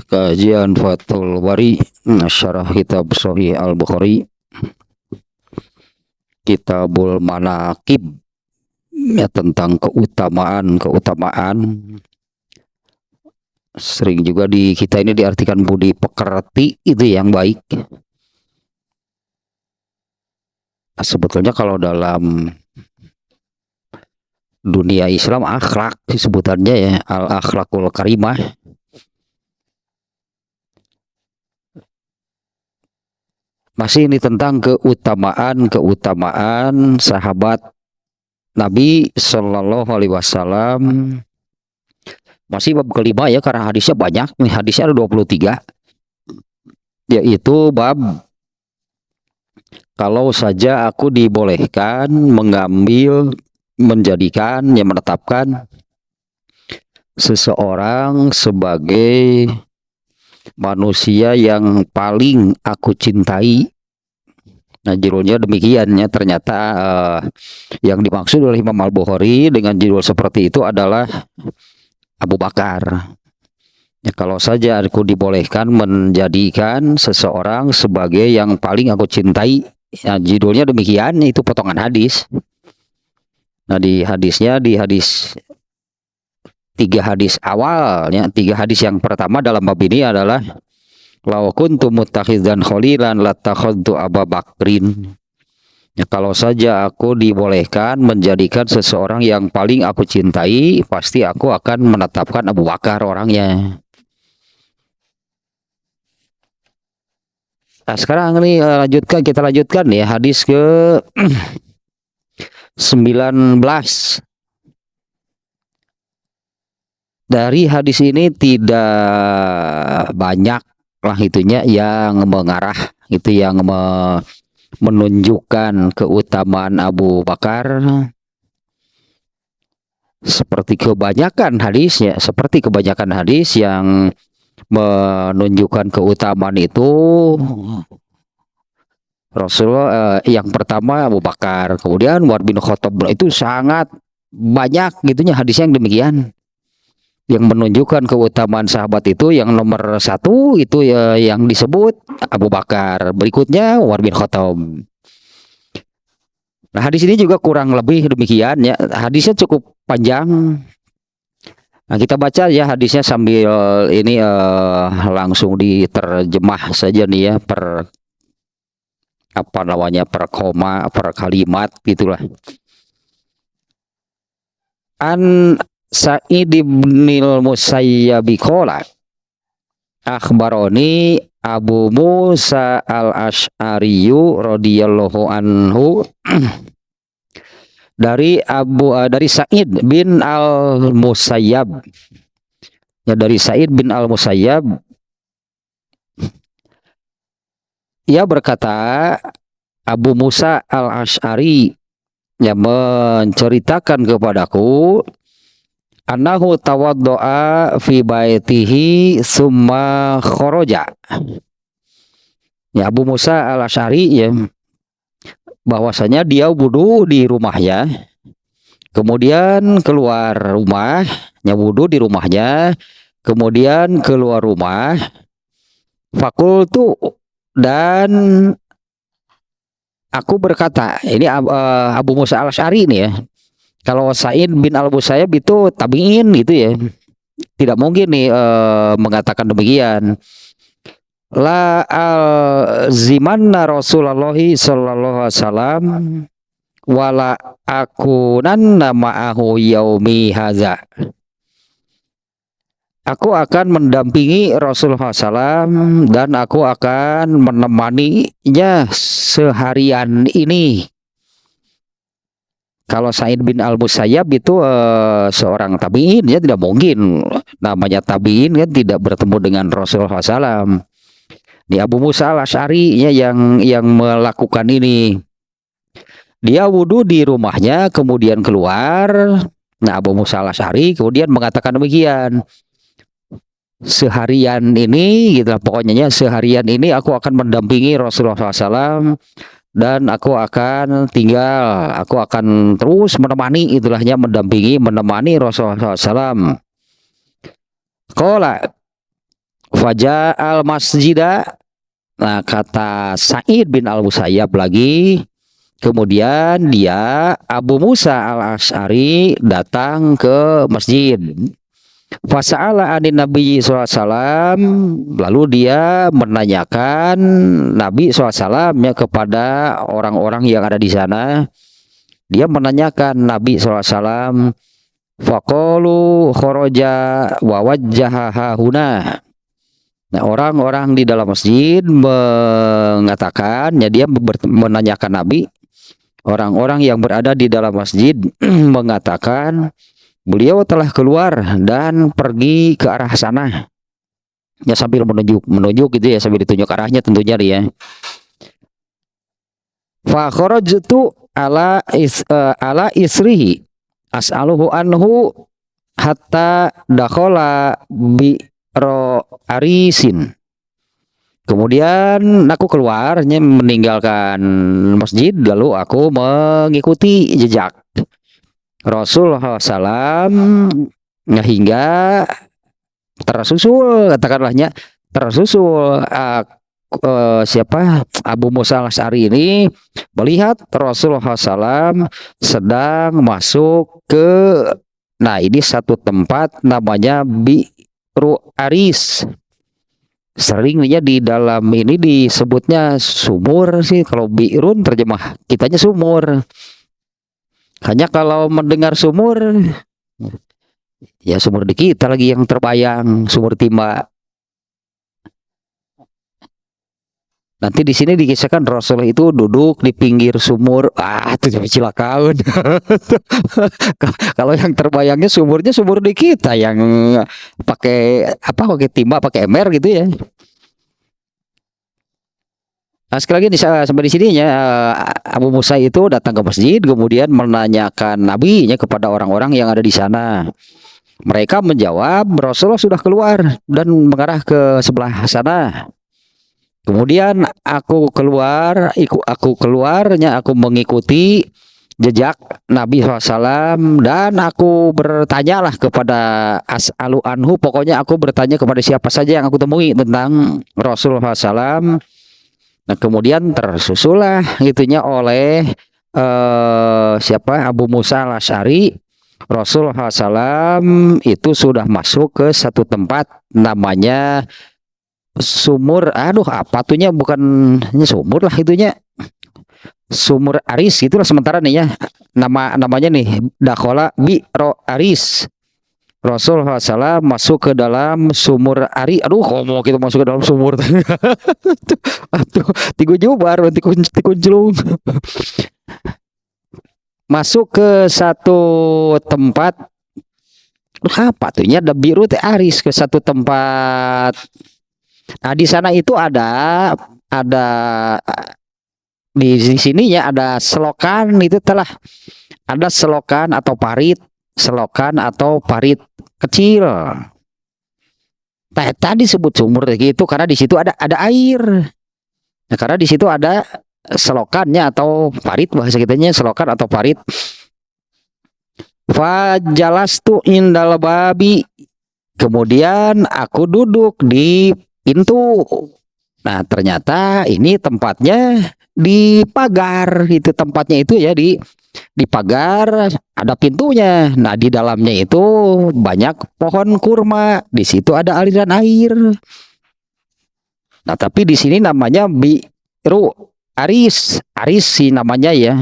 Kajian Fathul Bari, syarah kitab Sahih Al-Bukhari, Kitabul Manaqib, ya tentang keutamaan. Sering juga di kita ini diartikan budi pekerti, itu yang baik. Sebetulnya kalau dalam dunia Islam akhlak sebutannya ya, al-akhlakul karimah. Masih ini tentang keutamaan sahabat Nabi Shallallahu Alaihi Wasallam. Masih bab kelima ya, karena hadisnya banyak nih, hadisnya ada 23, yaitu bab kalau saja aku dibolehkan menetapkan seseorang sebagai manusia yang paling aku cintai. Nah, judulnya demikian ya. Ternyata yang dimaksud oleh Imam Al-Bukhari dengan judul seperti itu adalah Abu Bakar. Ya, kalau saja aku dibolehkan menjadikan seseorang sebagai yang paling aku cintai, ya, judulnya demikian. Itu potongan hadis. Nah, di hadis 3 hadis awalnya, 3 hadis yang pertama dalam bab ini adalah law kuntu muttakhizan khalilan latakhadtu Abu Bakrin. Ya, kalau saja aku dibolehkan menjadikan seseorang yang paling aku cintai, pasti aku akan menetapkan Abu Bakar orangnya. Nah, sekarang ini kita lanjutkan ya, hadis ke 19. Dari hadis ini tidak banyak lah itunya yang mengarah, itu yang menunjukkan keutamaan Abu Bakar. Seperti kebanyakan hadis yang menunjukkan keutamaan itu, Rasulullah yang pertama Abu Bakar, kemudian Umar bin Khattab, itu sangat banyak gitunya hadisnya yang demikian. Yang menunjukkan keutamaan sahabat itu yang nomor 1 itu ya, yang disebut Abu Bakar. Berikutnya Umar bin Khattab. Nah, hadis ini juga kurang lebih demikian ya. Hadisnya cukup panjang. Nah, kita baca ya hadisnya sambil ini langsung diterjemah saja nih ya, per koma, per kalimat gitulah. Sa'id bin al-Musayyab qala akhbaroni Abu Musa al-Asy'ari radhiyallahu anhu dari Sa'id bin al-Musayyab, ya, dari Sa'id bin al-Musayyab, ia berkata, Abu Musa al-Asy'ari yang menceritakan kepadaku, annahu tawaddo'a fi baitihi summa kharaja. Ya, Abu Musa al-Asy'ari ya, bahwasanya dia wudu di rumahnya, kemudian keluar rumah, wudu di rumahnya, kemudian keluar rumah. Fakultu, dan aku berkata, ini Abu Musa al-Asy'ari ini ya. Kalau Sa'id bin al-Musayyab itu tabi'in gitu ya, tidak mungkin nih mengatakan demikian. La al-zimanna Rasulullah sallallahu alaihi wasallam wala akunanna ma'ahu yaumi haza. Aku akan mendampingi Rasulullah SAW dan aku akan menemaninya seharian ini. Kalau Sa'id bin al-Musayyab itu seorang tabi'in, ya tidak mungkin namanya tabi'in kan tidak bertemu dengan Rasulullah SAW. Ini Abu Musa al-Asy'ari ya yang melakukan ini. Dia wudhu di rumahnya, kemudian keluar. Nah, Abu Musa al-Asy'ari kemudian mengatakan demikian. Seharian ini, gitu pokoknya seharian ini aku akan mendampingi Rasulullah SAW. Dan aku akan terus menemani, itulahnya menemani Rasulullah SAW. Qala, Faja'al masjidah. Nah, kata Sa'id bin Al-Musayyab lagi, kemudian dia Abu Musa Al-Asy'ari datang ke masjid. Fasa'ala anin Nabi SAW, lalu dia menanyakan Nabi SAW ya kepada orang-orang yang ada di sana. Dia menanyakan Nabi SAW, faqalu kharaja wa wajjaha huna. Nah, orang-orang di dalam masjid mengatakan, ya dia menanyakan Nabi, orang-orang yang berada di dalam masjid mengatakan, beliau telah keluar dan pergi ke arah sana. Ya sambil menunjuk gitu ya, sambil ditunjuk arahnya tentunya ya. Fa kharajtu ala isrihi as'aluhu anhu hatta dakhala bi arisin. Kemudian aku keluarnya meninggalkan masjid, lalu aku mengikuti jejak Rasulullah SAW hingga tersusul, katakanlahnya tersusul siapa Abu Musa Al-Asy'ari ini melihat Rasulullah SAW sedang masuk ke, nah ini satu tempat namanya Bi'ru Aris. Seringnya di dalam ini disebutnya sumur sih, kalau bi'run terjemah kitanya sumur. Hanya kalau mendengar sumur, ya sumur di kita lagi yang terbayang, sumur timba. Nanti di sini dikisahkan Rasulullah itu duduk di pinggir sumur. Ah, itu jadi cilakaan. Kalau yang terbayangnya sumur di kita yang pakai apa? Pakai timba, pakai ember gitu ya. Nah, sekali lagi sampai di sininya Abu Musa itu datang ke masjid, kemudian menanyakan nabinya kepada orang-orang yang ada di sana. Mereka menjawab Rasulullah sudah keluar dan mengarah ke sebelah sana. Kemudian aku keluarnya aku mengikuti jejak Nabi SAW dan aku bertanyalah kepada as'alu anhu, pokoknya aku bertanya kepada siapa saja yang aku temui tentang Rasulullah SAW. Nah, kemudian tersusulah gitunya oleh siapa Abu Musa Al-Asy'ari. Rasulullah SAW itu sudah masuk ke satu tempat namanya sumur, aduh apa tuhnya, bukan sumur lah itunya, sumur Aris itulah sementara nih ya, namanya nih dakhala Bi'ru Aris. Rasulullah SAW masuk ke dalam sumur Ari. Aduh, kalau mau kita masuk ke dalam sumur, aduh, tiga jubar, tikunclung. Masuk ke satu tempat, apa tuhnya, ada biru teh Aris, ke satu tempat. Nah, di sana itu ada di sini ya ada selokan, itu telah ada selokan atau parit kecil. Tadi disebut sumur gitu karena di situ ada air. Nah, karena di situ ada selokannya atau parit, bahasa kitanya selokan atau parit. Fajalastu indal babi. Kemudian aku duduk di pintu. Nah, ternyata ini tempatnya di pagar, itu tempatnya itu ya di pagar, ada pintunya. Nah, di dalamnya itu banyak pohon kurma, di situ ada aliran air. Nah, tapi di sini namanya Bi'ru Aris sih namanya ya.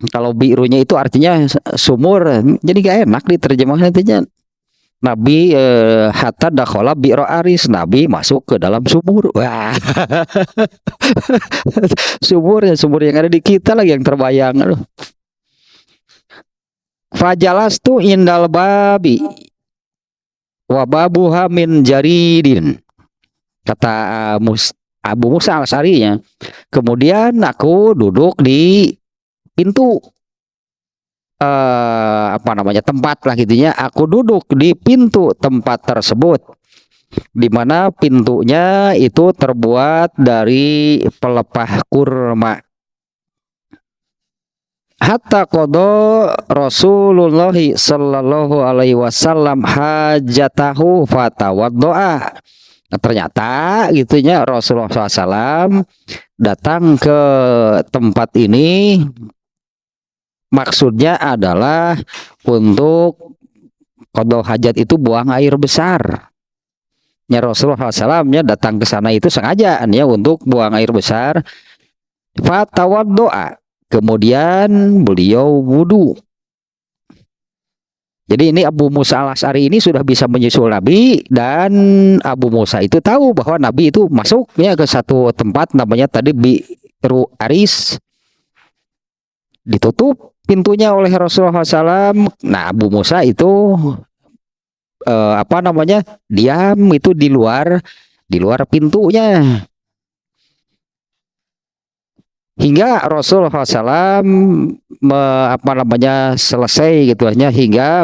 Kalau bi'runya itu artinya sumur, jadi gak enak diterjemahkan nantinya. Nabi hatta dakhala Bi'ru Aris, Nabi masuk ke dalam sumur. Wah. sumur yang ada di kita lagi yang terbayang. Aduh. Fajalastu indal babi wa babuha min jaridin, kata Abu Musa Al-Asy'ari ya. Kemudian aku duduk di pintu tempat lah gitunya. Aku duduk di pintu tempat tersebut, di mana pintunya itu terbuat dari pelepah kurma. Hatta qada Rasulullah sallallahu alaihi wasallam hajatahu fatawaddoa. Nah, ternyata gitunya Rasulullah SAW datang ke tempat ini maksudnya adalah untuk qada hajat itu buang air besar. Ya Rasulullah SAW datang ke sana itu sengaja ya untuk buang air besar. Fatawaddoa. Kemudian beliau wudhu. Jadi ini Abu Musa al-Asy'ari ini sudah bisa menyusul Nabi, dan Abu Musa itu tahu bahwa Nabi itu masuknya ke satu tempat namanya tadi Bi'ru Aris. Ditutup pintunya oleh Rasulullah SAW. Nah, Abu Musa itu diam itu di luar pintunya. Hingga Rasulullah SAW selesai gitu hanya hingga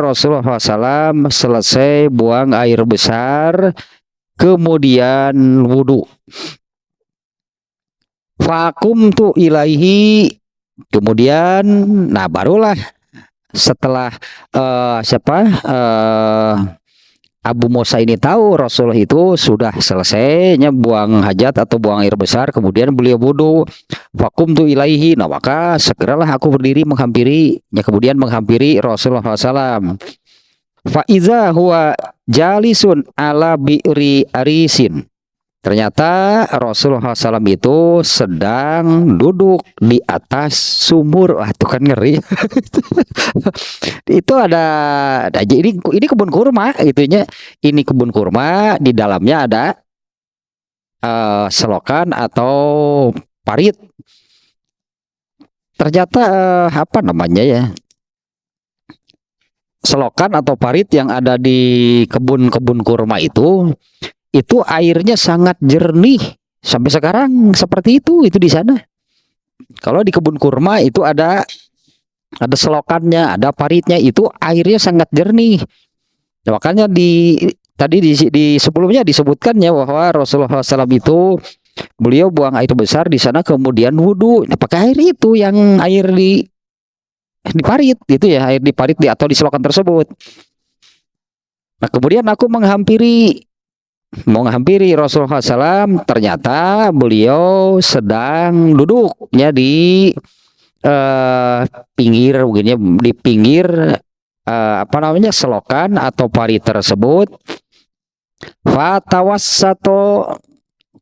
Rasulullah SAW selesai buang air besar, kemudian wudhu. Fakum tu ilaihi, kemudian nah barulah setelah Abu Musa ini tahu Rasulullah itu sudah selesainya buang hajat atau buang air besar, kemudian beliau wudhu. Fakum tu ilaihi, nah maka segeralah aku berdiri kemudian menghampiri Rasulullah SAW. Faiza huwa jalisun ala bi'ri arisin. Ternyata Rasulullah SAW itu sedang duduk di atas sumur. Wah, itu kan ngeri. Itu ada ini kebun kurma itunya. Ini kebun kurma, di dalamnya ada selokan atau parit. Ternyata selokan atau parit yang ada di kebun-kebun kurma itu airnya sangat jernih. Sampai sekarang seperti itu di sana. Kalau di kebun kurma itu ada selokannya, ada paritnya, itu airnya sangat jernih. Nah, makanya tadi sebelumnya disebutkannya bahwa Rasulullah SAW itu beliau buang air besar di sana kemudian wudhu. Nah, pakai air itu yang air di parit itu ya, air di parit atau di selokan tersebut. Nah, kemudian aku menghampiri Rasulullah SAW. Ternyata beliau sedang duduknya di pinggir selokan atau parit tersebut. Fatawassato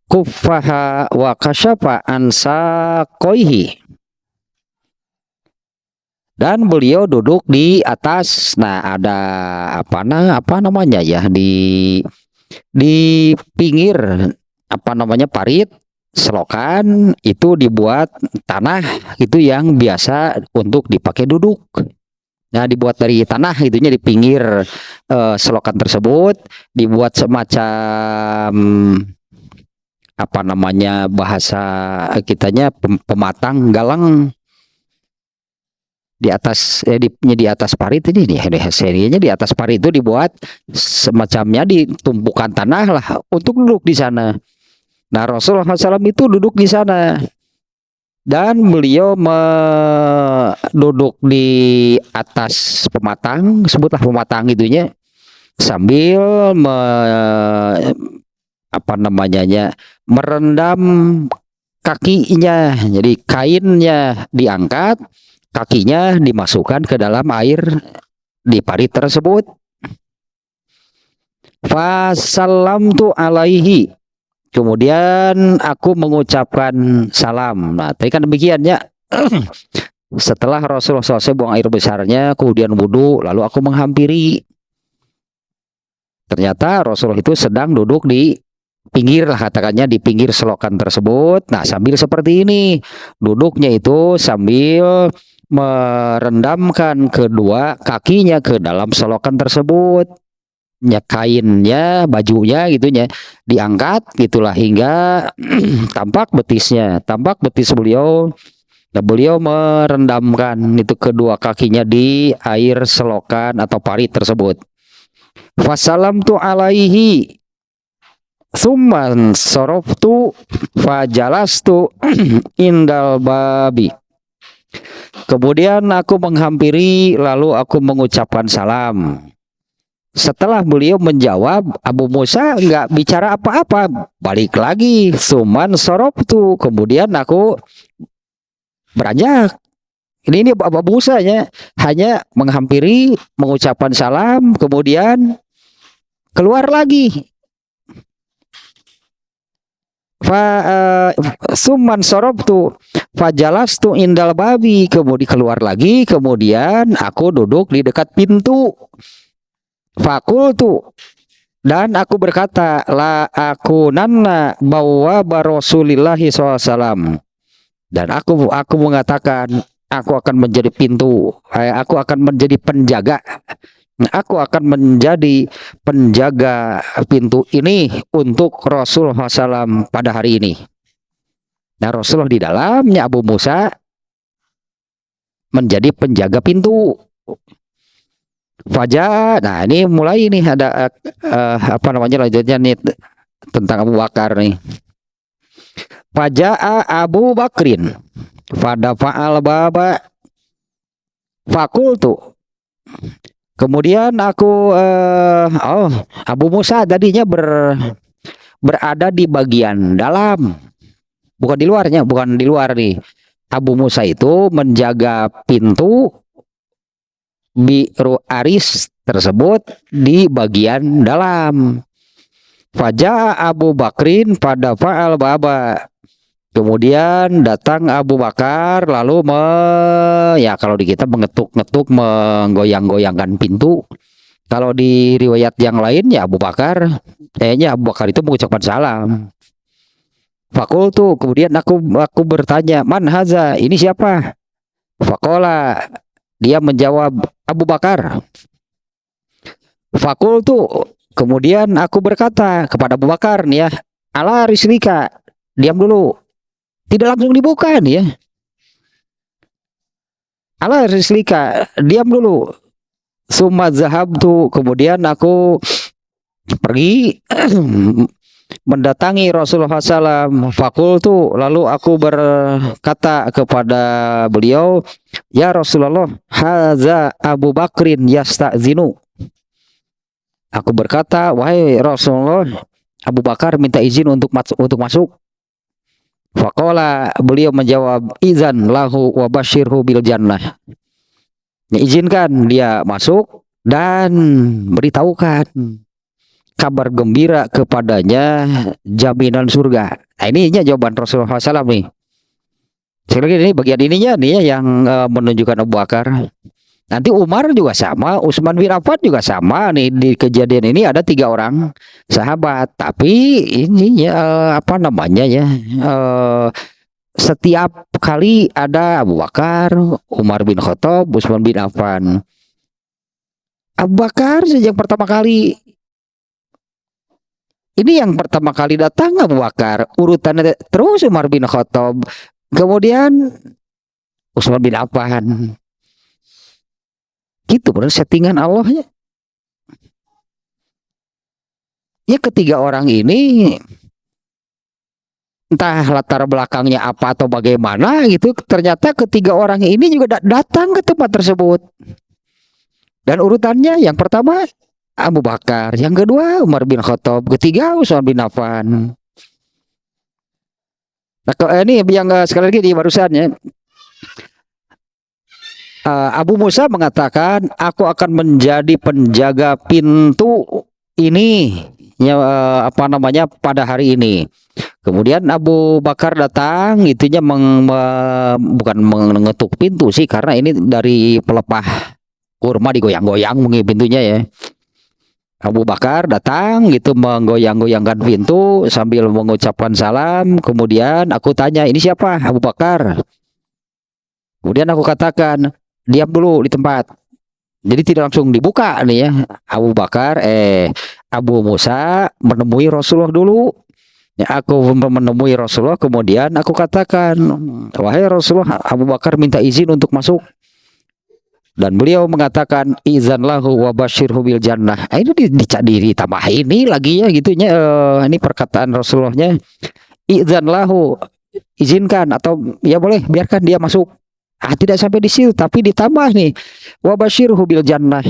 kuffaha wa kasyafa an saqaihi. Dan beliau duduk di atas, nah ada apa namanya ya, di pinggir parit selokan itu dibuat tanah itu yang biasa untuk dipakai duduk. Nah, dibuat dari tanah itunya di pinggir selokan tersebut, dibuat semacam bahasa kitanya pematang galang di atas parit ini serinya di atas parit itu dibuat semacamnya ditumpukan tanah lah untuk duduk di sana. Nah, Rasulullah SAW itu duduk di sana dan beliau duduk di atas pematang, sebutlah pematang itunya, sambil merendam kakinya. Jadi kainnya diangkat, kakinya dimasukkan ke dalam air di parit tersebut. Fasallamtu alaihi, kemudian aku mengucapkan salam. Nah, tadi kan demikian ya. Setelah Rasulullah SAW buang air besarnya, kemudian wudhu, lalu aku menghampiri. Ternyata Rasulullah itu sedang duduk di pinggir lah, katakannya di pinggir selokan tersebut. Nah, sambil seperti ini, duduknya itu sambil merendamkan kedua kakinya ke dalam selokan tersebut. Ya, kainnya, bajunya gitunya diangkat gitulah hingga tampak betis beliau. Nah, beliau merendamkan itu kedua kakinya di air selokan atau parit tersebut. Fasalamtu alaihi tsumman saraftu fajalastu indal babi. Kemudian aku menghampiri, lalu aku mengucapkan salam. Setelah beliau menjawab, Abu Musa nggak bicara apa-apa, balik lagi. Suman sorop tuh, kemudian aku beranjak. Ini Abu Musa ya, hanya menghampiri, mengucapkan salam, kemudian keluar lagi. Suman sorop tuh, fajalas tuh indal babi, kemudian keluar lagi, kemudian aku duduk di dekat pintu. Fakul tuh, dan aku berkata, la aku nana bawa barasulillahi SAW. Dan aku mengatakan, aku akan menjadi pintu, aku akan menjadi penjaga. Aku akan menjadi penjaga pintu ini untuk Rasulullah SAW pada hari ini. Nah, Rasulullah di dalamnya, Abu Musa menjadi penjaga pintu. Fajar, nah ini mulai nih ada apa namanya lanjutnya nih tentang Abu Bakar nih. Faja'a Abu Bakrin, pada fa'al baba, fakultu. Kemudian aku Abu Musa tadinya berada di bagian dalam, bukan di luarnya, bukan di luar nih. Abu Musa itu menjaga pintu Bi'ru Aris tersebut di bagian dalam. Faja'a Abu Bakrin pada fa'al baba. Kemudian datang Abu Bakar lalu ya kalau di kita mengetuk-ngetuk, menggoyang-goyangkan pintu. Kalau di riwayat yang lain ya Abu Bakar, kayaknya Abu Bakar itu mengucapkan salam. Fakultu, kemudian aku bertanya, man haza, ini siapa? Fakola, dia menjawab, Abu Bakar. Fakultu, kemudian aku berkata kepada Abu Bakar nih ya, ala rislika, diam dulu. Tidak langsung dibuka nih ya. Ala rislika, diam dulu. Summa zahabtu, kemudian aku pergi mendatangi Rasulullah SAW. Fakultu, lalu aku berkata kepada beliau, ya Rasulullah, haza Abu Bakrin yasta'zinu. Aku berkata, wahai Rasulullah, Abu Bakar minta izin untuk masuk. Faqala, beliau menjawab, izan lahu wa basyirhu bil jannah. Izinkan dia masuk dan beritahukan kabar gembira kepadanya jaminan surga. Nah, ininya jawaban Rasulullah SAW nih. Sekali lagi ini bagian ininya nih ya, yang menunjukkan Abu Bakar. Nanti Umar juga sama, Utsman bin Affan juga sama nih. Di kejadian ini ada 3 orang sahabat, tapi ini apa namanya ya, setiap kali ada Abu Bakar, Umar bin Khattab, Utsman bin Affan. Abu Bakar sejak pertama kali, ini yang pertama kali datang Abu Bakar, urutannya terus Umar bin Khattab, kemudian Utsman bin Affan. Gitu benar settingan Allahnya. Ya ketiga orang ini entah latar belakangnya apa atau bagaimana gitu, ternyata ketiga orang ini juga datang ke tempat tersebut. Dan urutannya yang pertama Abu Bakar, yang kedua Umar bin Khattab, ketiga Utsman bin Affan. Nah, ini yang sekali lagi di barusannya, Abu Musa mengatakan, aku akan menjadi penjaga pintu ini ya, apa namanya pada hari ini. Kemudian Abu Bakar datang, itunya bukan mengetuk pintu sih, karena ini dari pelepah kurma digoyang-goyang mungkin pintunya ya. Abu Bakar datang gitu menggoyang-goyangkan pintu sambil mengucapkan salam. Kemudian aku tanya, ini siapa? Abu Bakar. Kemudian aku katakan, diam dulu di tempat. Jadi tidak langsung dibuka nih ya. Abu Bakar, Abu Musa menemui Rasulullah dulu. Ya, aku menemui Rasulullah, kemudian aku katakan, wahai Rasulullah, Abu Bakar minta izin untuk masuk. Dan beliau mengatakan, izan lahu wa basyirhu bil jannah. Ini ditambah ini lagi ya gitunya. Ini perkataan Rasulullahnya, izan lahu, izinkan atau ya boleh biarkan dia masuk. Tidak sampai di situ, tapi ditambah nih, wa basyirhu bil jannah.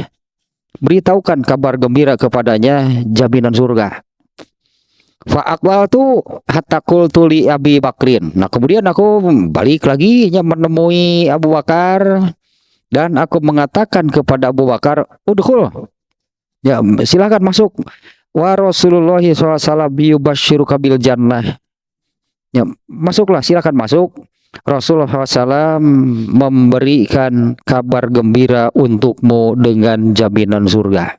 beritahukan kabar gembira kepadanya jaminan surga. Fa aqbaltu hatta qultu li Abi Bakrin. Nah, kemudian aku balik lagi menemui Abu Bakar dan aku mengatakan kepada Abu Bakar, "Udkhul." Ya, silakan masuk. Wa Rasulullah SAW yubasyiruka bil jannah. Ya, masuklah, silakan masuk. Rasulullah SAW memberikan kabar gembira untukmu dengan jaminan surga.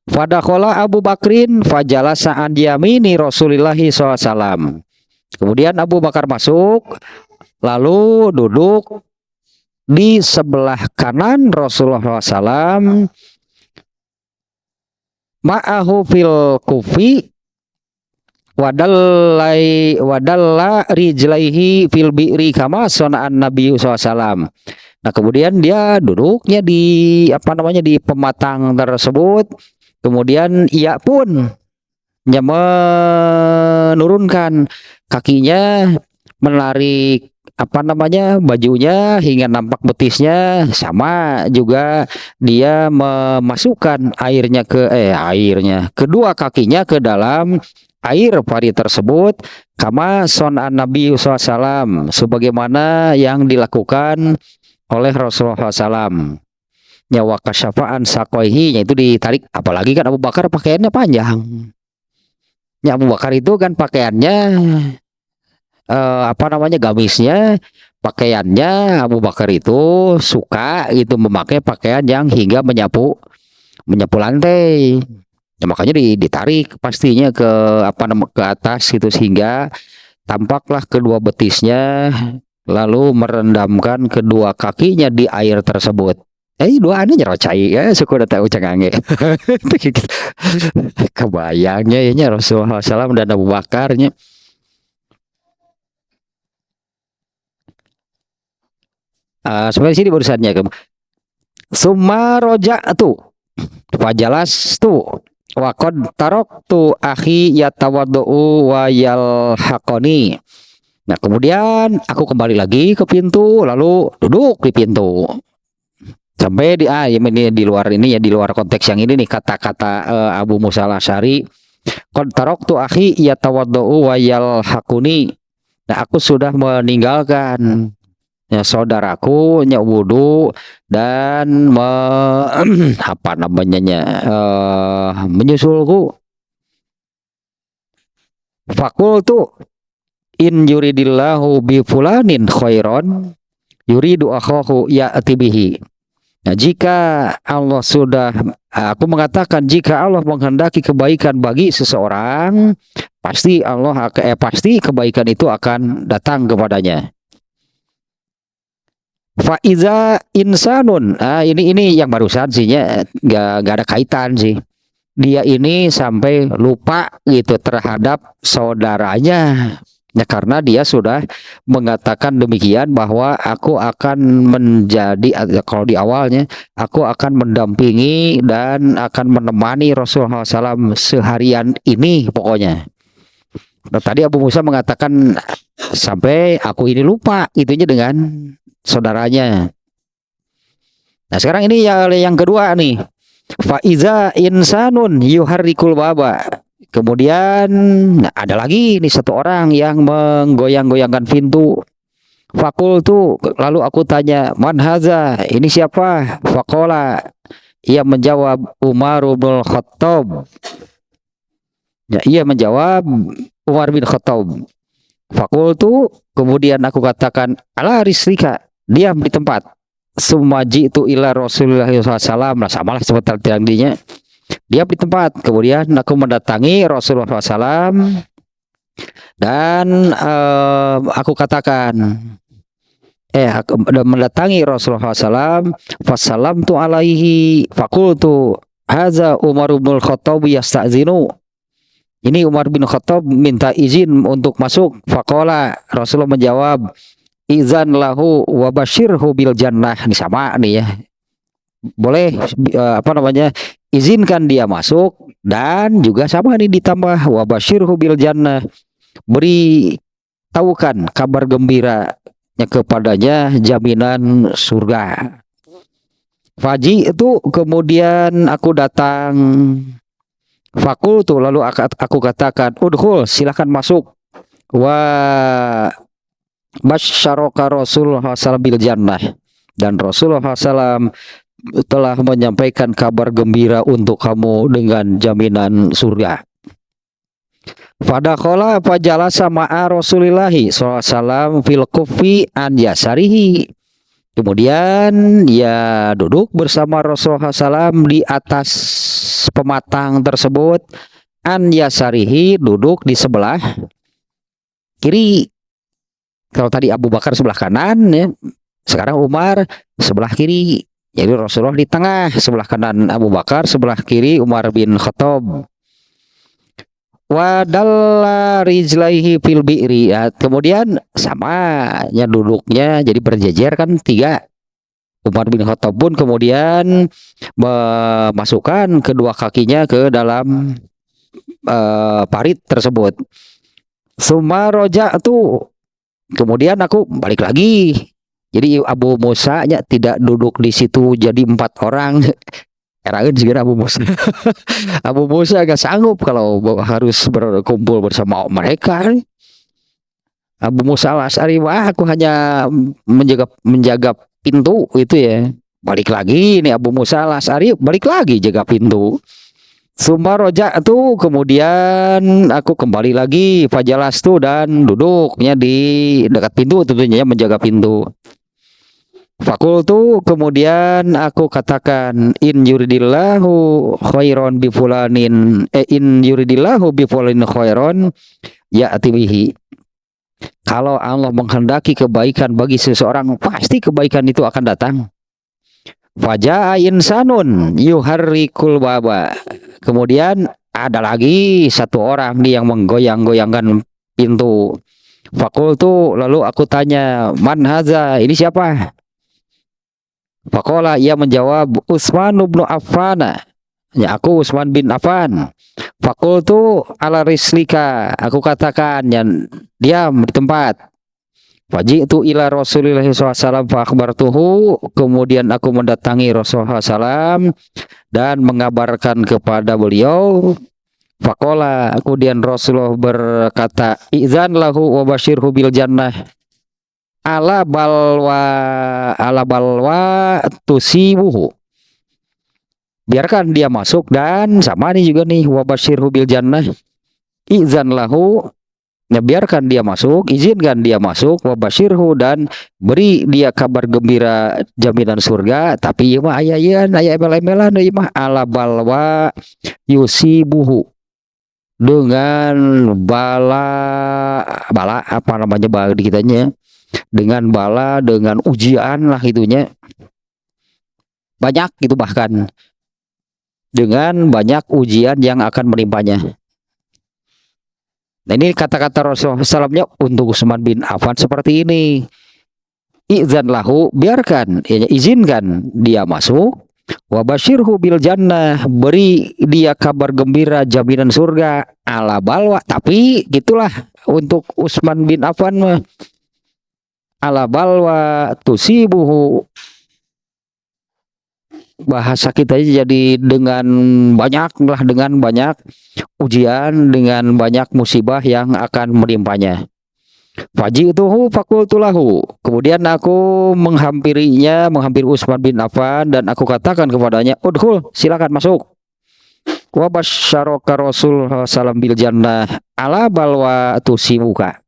Fadakhola Abu Bakrin fajalasa an yamini Rasulullah SAW. Kemudian Abu Bakar masuk, lalu duduk di sebelah kanan Rasulullah SAW. Ma'ahu fil kufi wadalla rijlaihi fil bi'ri kama sona'an Nabi SAW. Nah, kemudian dia duduknya di di pematang tersebut. Kemudian ia pun menurunkan kakinya, menarik bajunya hingga nampak betisnya, sama juga dia memasukkan kedua kakinya ke dalam air pari tersebut, kama son'an Nabi SAW, sebagaimana yang dilakukan oleh Rasulullah SAW. Nyawa kasyafaan sakoihi, yaitu ditarik, apalagi kan Abu Bakar pakaiannya panjang. Ya, Abu Bakar itu kan pakaiannya gamisnya, pakaiannya Abu Bakar itu suka itu memakai pakaian yang hingga menyapu lantai. Ya, makanya ditarik pastinya ke ke atas gitu, sehingga tampaklah kedua betisnya, lalu merendamkan kedua kakinya di air tersebut. Dua aneh nyerocai ya, suku udah tahu cengange. Kebayangnya ya Rasulullah SAW dan Abu Bakarnya. Sebenarnya sini barusannya summa roja'tu fajalas tu wa qad taraktu akhi yatawaddu wa yalhaqani. Nah, kemudian aku kembali lagi ke pintu, lalu duduk di pintu. Sampai ini di luar konteks yang ini nih, kata-kata Abu Musa al-Asy'ari, qad taraktu akhi yatawaddu wa yalhaquni. Nah, aku sudah meninggalkan ya saudaraku wudu dan menyusulku. Fakultu in yuridillahu bi fulanin khairon yuridu akhahu ya'ti bihi. Nah, jika Allah aku mengatakan, jika Allah menghendaki kebaikan bagi seseorang, pasti kebaikan itu akan datang kepadanya. Faiza insanun, ini yang barusan sihnya nggak ada kaitan sih. Dia ini sampai lupa gitu terhadap saudaranya. Ya, karena dia sudah mengatakan demikian bahwa aku akan kalau di awalnya, aku akan mendampingi dan akan menemani Rasulullah SAW seharian ini pokoknya. Nah, tadi Abu Musa mengatakan sampai aku ini lupa itunya dengan saudaranya. Nah, sekarang ini yang kedua nih. Faiza insanun yuharrikul baba. Kemudian ada lagi nih satu orang yang menggoyang-goyangkan pintu. Fakultu, lalu aku tanya, man haza, ini siapa? Fakola, ia menjawab, Umar bin Khattab. Ya, ia menjawab Umar bin Khattab. Fakultu, kemudian aku katakan, ala rislika, diam di tempat. Sumaji itu ila Rasulullah SAW. Nah, samalah seperti tadinya. Diam di tempat. Kemudian aku mendatangi Rasulullah SAW dan aku katakan, aku mendatangi Rasulullah SAW. Fassalamtu alaihi. Fakultu, haza Umar bin Khattab yasta'zinu. Ini Umar bin Khattab minta izin untuk masuk. Faqala, Rasulullah menjawab, izan lahu wa basyirhu bil jannah. Ini sama nih ya. Boleh izinkan dia masuk, dan juga sama nih ditambah wa basyirhu bil jannah. Beri tahukan kabar gembira kepadanya jaminan surga. Faji itu kemudian aku datang. Fakultu lalu aku katakan, udhul silahkan masuk. Wa basyaraka Rasulullah SAW bil jannah, dan Rasulullah SAW telah menyampaikan kabar gembira untuk kamu dengan jaminan surga. Fadakhala fajalasa ma'a Rasulillahi SAW fil kufi an yasarihi. Kemudian dia duduk bersama Rasulullah SAW di atas pematang tersebut. An yasarihi, duduk di sebelah kiri. Kalau tadi Abu Bakar sebelah kanan, ya, sekarang Umar sebelah kiri. Jadi Rasulullah di tengah, sebelah kanan Abu Bakar, sebelah kiri Umar bin Khattab. Wadalla rijlaihi fil bi'ri, ya, kemudian samanya duduknya jadi berjejer kan tiga. Umar bin Khattab pun kemudian memasukkan kedua kakinya ke dalam parit tersebut. Summa roja tuh, kemudian aku balik lagi. Jadi Abu Musa nya tidak duduk di situ jadi 4 orang. Eraeun juga Abu Musa. Abu Musa agak sanggup kalau harus berkumpul bersama mereka. Abu Musa al-Asy'ari, wah aku hanya menjaga pintu itu ya. Balik lagi nih Abu Musa al-Asy'ari, balik lagi jaga pintu. Summa roja tuh, kemudian aku kembali lagi fajalastu, dan duduknya di dekat pintu tentunya menjaga pintu. Fakultu, kemudian aku katakan, in yuridillahu khairon bifulanin, in yuridillahu bifulanin khairon ya'ti bihi. Kalau Allah menghendaki kebaikan bagi seseorang, pasti kebaikan itu akan datang. Faja'a insanun yuharrikul baba. Kemudian ada lagi satu orang nih yang menggoyang-goyangkan pintu. Fakultu, lalu aku tanya, man haza, ini siapa? Faqala, ia menjawab, Utsman bin Affan. Ya, aku Utsman bin Affan. Faqultu ala rislika, aku katakan, ya, diam di tempat. Faji'tu ila Rasulillah SAW fa akhbartuhu, kemudian aku mendatangi Rasulullah SAW dan mengabarkan kepada beliau. Faqala, kemudian Rasulullah berkata, izan lahu wa basyirhu bil jannah. Ala balwa tusibuhu, biarkan dia masuk, dan sama nih juga nih wabasyirhu bil jannah, izan lahu, ya, biarkan dia masuk, izinkan dia masuk, wabasyirhu, dan beri dia kabar gembira jaminan surga. Tapi ieu mah aya emel-emelan ieu mah, ala balwa yusibuhu, dengan bala apa namanya bagi kitanya, dengan bala, dengan ujian lah itunya, banyak itu, bahkan dengan banyak ujian yang akan menimpanya. Nah, ini kata-kata Rasulullah SAW-nya untuk Utsman bin Affan seperti ini. Izan lahu, biarkan, ya, izinkan dia masuk. Wa basyirhu bil jannah, beri dia kabar gembira jaminan surga. Ala balwa, tapi gitulah untuk Utsman bin Affan mah, ala balwa tusibuhu, bahasa kita jadi dengan banyak ujian, dengan banyak musibah yang akan menimpanya. Faji'tuhu fakultulahu, kemudian aku menghampiri Utsman bin Affan, dan aku katakan kepadanya, udhul, silakan masuk. Wa basyaraka Rasulullah SAW bil jannah ala balwa tusibuka,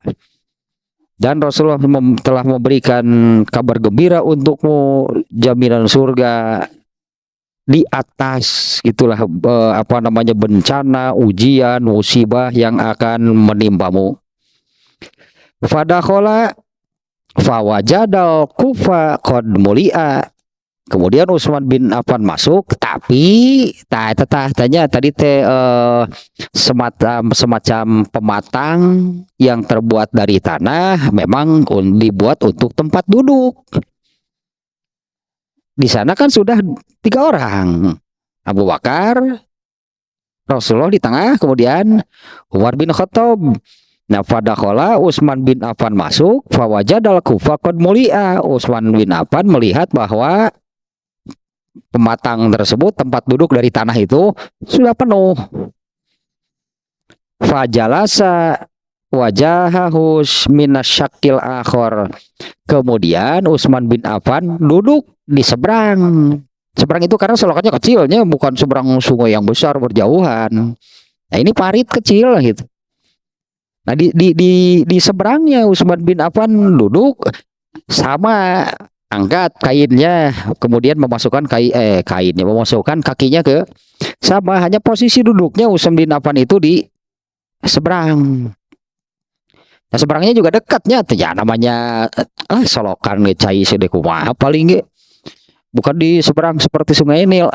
dan Rasulullah telah memberikan kabar gembira untukmu jaminan surga di atas itulah apa namanya bencana, ujian, musibah yang akan menimpamu. Fadakhala fawajadal kufa qad mulia. Kemudian Utsman bin Affan masuk, tapi tanya tadi semacam pematang yang terbuat dari tanah, memang dibuat untuk tempat duduk. Di sana kan sudah 3 orang, Abu Bakar, Rasulullah di tengah, kemudian Umar bin Khattab. Nah, fadakhala Utsman bin Affan masuk, fawajadal kufa qad mulia. Utsman bin Affan melihat bahwa pematang tersebut, tempat duduk dari tanah itu sudah penuh. Fajalasa wajahahus minasyakil akhor. Kemudian Utsman bin Affan duduk di seberang. Seberang itu karena selokannya kecilnya, bukan seberang sungai yang besar berjauhan. Nah ini parit kecil gitu. Nah di seberangnya Utsman bin Affan duduk, sama angkat kainnya, kemudian memasukkan kainnya, memasukkan kakinya ke, sama hanya posisi duduknya Utsman bin Affan itu di seberang. Nah seberangnya juga dekatnya, ya namanya solokan ngecai sede kumaha paling ge. Bukan di seberang seperti Sungai Nil.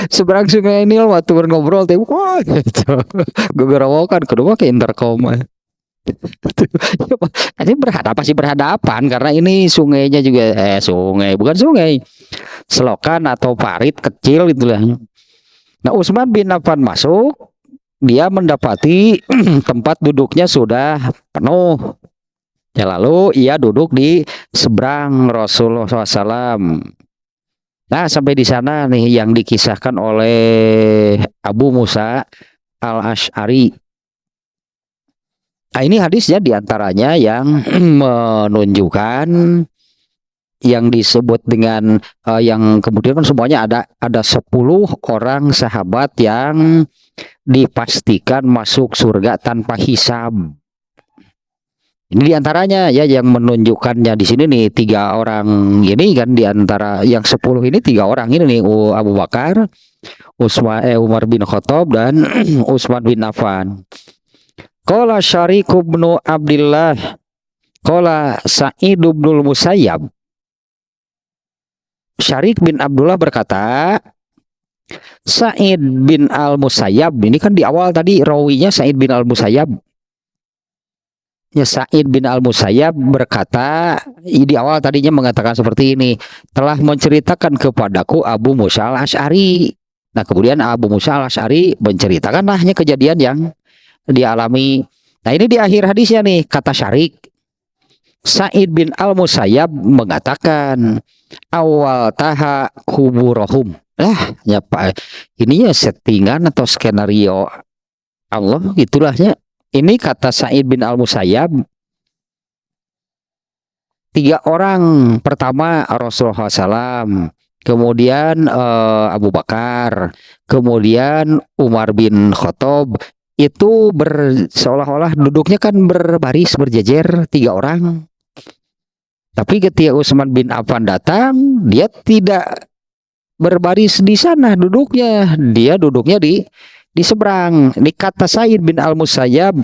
Seberang Sungai Nil waktu ngobrol teh wah gitu. Gegerawokan kedua ke intercom. Ini berhadapan sih, berhadapan karena ini sungainya juga sungai, bukan sungai. Selokan atau parit kecil itulah. Nah, Utsman bin Affan masuk, dia mendapati tempat duduknya sudah penuh. Ya, lalu ia duduk di seberang Rasulullah SAW. Nah, sampai di sana nih yang dikisahkan oleh Abu Musa Al-Asy'ari. Nah, ini hadisnya diantaranya yang menunjukkan yang disebut dengan yang kemudian kan semuanya ada 10 orang sahabat yang dipastikan masuk surga tanpa hisab. Ini diantaranya ya yang menunjukkannya di sini nih 3 orang ini kan, diantara yang 10 ini 3 orang ini nih, Abu Bakar, Umar bin Khattab dan Utsman bin Affan. Qala Syariq bin Abdullah qala Sa'id bin Musayyab. Syariq bin Abdullah berkata, Sa'id bin Al-Musayyab ini kan di awal tadi rawinya Sa'id bin Al-Musayyab. Ya, Sa'id bin Al-Musayyab berkata, di awal tadinya mengatakan seperti ini, telah menceritakan kepadaku Abu Musa Al-Asy'ari. Nah, kemudian Abu Musa Al-Asy'ari menceritakan lahnya kejadian yang dialami. Nah, ini di akhir hadisnya nih, kata Syariq, Sa'id bin Al-Musayyab mengatakan, awal taha kuburohum. Ya Pak, ini ya settingan atau skenario Allah gitulahnya. Ini kata Sa'id bin Al-Musayyab, 3 orang. Pertama Rasulullah SAW, kemudian Abu Bakar, kemudian Umar bin Khattab. Itu seolah-olah duduknya kan berbaris berjejer 3 orang. Tapi ketika Utsman bin Affan datang, dia tidak berbaris di sana duduknya, dia duduknya di seberang. Ini kata Sa'id bin Al-Musayyab,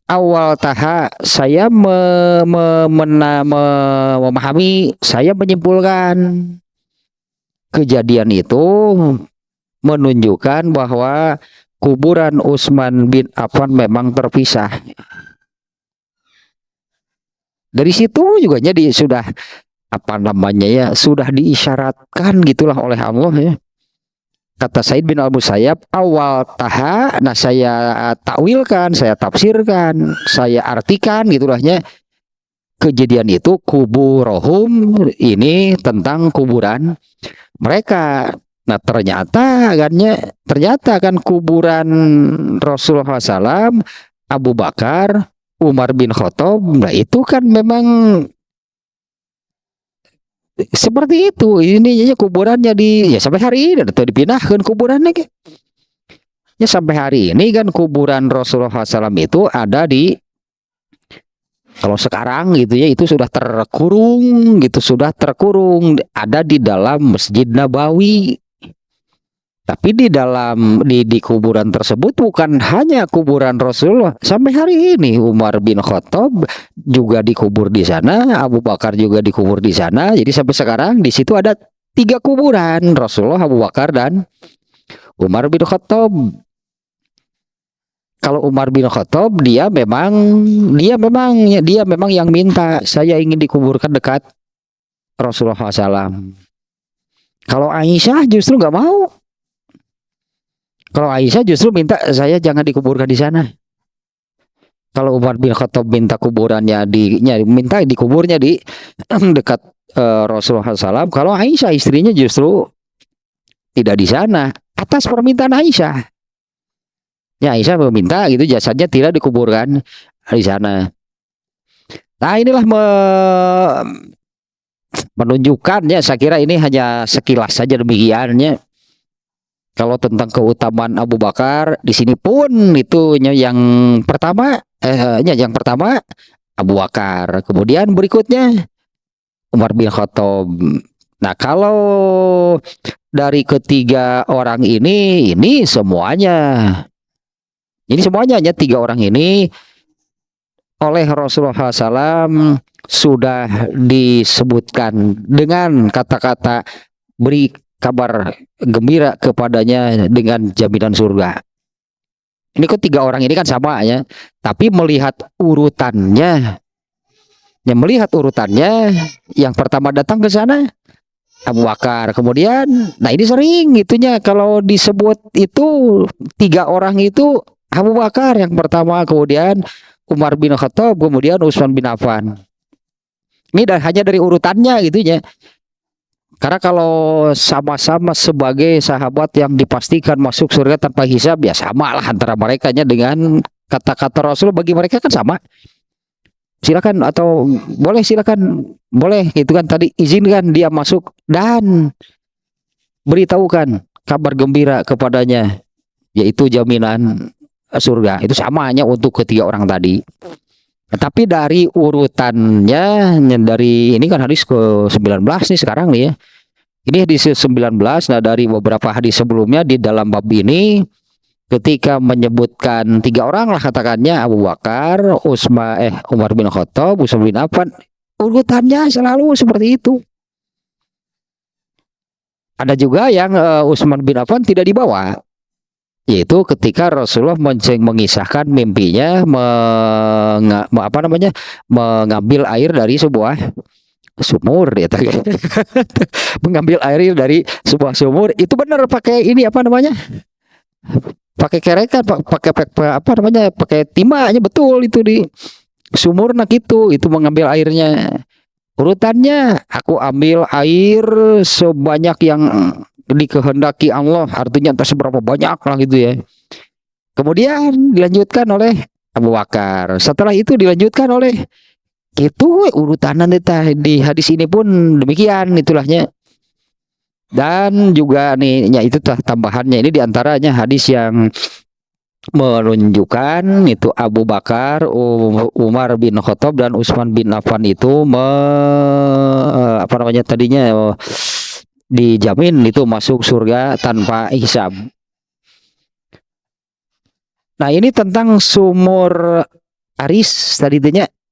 awal taha saya memahami, saya menyimpulkan kejadian itu menunjukkan bahwa kuburan Utsman bin Affan memang terpisah. Dari situ juga jadi sudah sudah diisyaratkan gitulah oleh Allah ya. Kata Sa'id bin Al-Musayyab, awal taha, nah saya takwilkan, saya tafsirkan, saya artikan gitulahnya, kejadian itu kuburohum, ini tentang kuburan mereka. Nah ternyata kan kuburan Rasulullah SAW, Abu Bakar, Umar bin Khattab, nah itu kan memang seperti itu. Ini kuburannya ya sampai hari ini atau dipindahkan kuburannya ke. Ya sampai hari ini kan kuburan Rasulullah SAW itu ada di, kalau sekarang gitu ya, itu sudah terkurung gitu, sudah terkurung ada di dalam Masjid Nabawi. Tapi di kuburan tersebut bukan hanya kuburan Rasulullah. Sampai hari ini Umar bin Khattab juga dikubur di sana, Abu Bakar juga dikubur di sana. Jadi sampai sekarang di situ ada 3 kuburan, Rasulullah, Abu Bakar dan Umar bin Khattab. Kalau Umar bin Khattab dia memang yang minta, saya ingin dikuburkan dekat Rasulullah SAW. Kalau Aisyah justru nggak mau. Kalau Aisyah justru minta, saya jangan dikuburkan di sana. Kalau Umar bin Khattab minta kuburannya minta dikuburnya di dekat Rasulullah SAW kalau Aisyah istrinya justru tidak di sana atas permintaan Aisyah. Ya Aisyah meminta gitu jasadnya tidak dikuburkan di sana. Nah inilah menunjukkan ya saya kira ini hanya sekilas saja demikiannya. Kalau tentang keutamaan Abu Bakar di sini pun itu yang pertama yang pertama Abu Bakar, kemudian berikutnya Umar bin Khattab. Nah, kalau dari ketiga orang ini semuanya. Ini semuanya hanya tiga orang ini oleh Rasulullah SAW sudah disebutkan dengan kata-kata beri kabar gembira kepadanya dengan jaminan surga. Ini kok tiga orang ini kan sama ya, tapi melihat urutannya, yang pertama datang ke sana Abu Bakar, kemudian, nah ini sering itunya kalau disebut itu tiga orang itu Abu Bakar yang pertama, kemudian Umar bin Khattab, kemudian Utsman bin Affan. Ini hanya dari urutannya gitunya. Karena kalau sama-sama sebagai sahabat yang dipastikan masuk surga tanpa hisab, ya sama lah antara mereka dengan kata-kata Rasul bagi mereka kan sama. Silakan atau boleh gitu kan tadi izinkan dia masuk dan beritahukan kabar gembira kepadanya yaitu jaminan surga. Itu samanya untuk ketiga orang tadi. Tapi dari urutannya dari ini kan hadis ke-19 nih sekarang nih ya. Ini hadis ke-19. Nah, dari beberapa hadis sebelumnya di dalam bab ini ketika menyebutkan tiga orang lah katakannya Abu Bakar, Umar bin Khattab, Utsman bin Affan, urutannya selalu seperti itu. Ada juga yang Utsman bin Affan tidak dibawa. Yaitu ketika Rasulullah mengisahkan mimpinya mengambil air dari sebuah sumur ya mengambil air dari sebuah sumur itu benar pakai ini pakai kerekan pakai timahnya betul itu di sumur nak itu mengambil airnya urutannya aku ambil air sebanyak yang dikehendaki Allah, artinya entah seberapa banyak lah gitu ya. Kemudian dilanjutkan oleh Abu Bakar. Setelah itu dilanjutkan oleh itu urutan di hadis ini pun demikian itulahnya. Dan juga nih ya itu tambahannya ini diantaranya hadis yang menunjukkan itu Abu Bakar, Umar bin Khattab dan Utsman bin Affan itu tadinya dijamin itu masuk surga tanpa hisab. Nah ini tentang sumur Aris tadi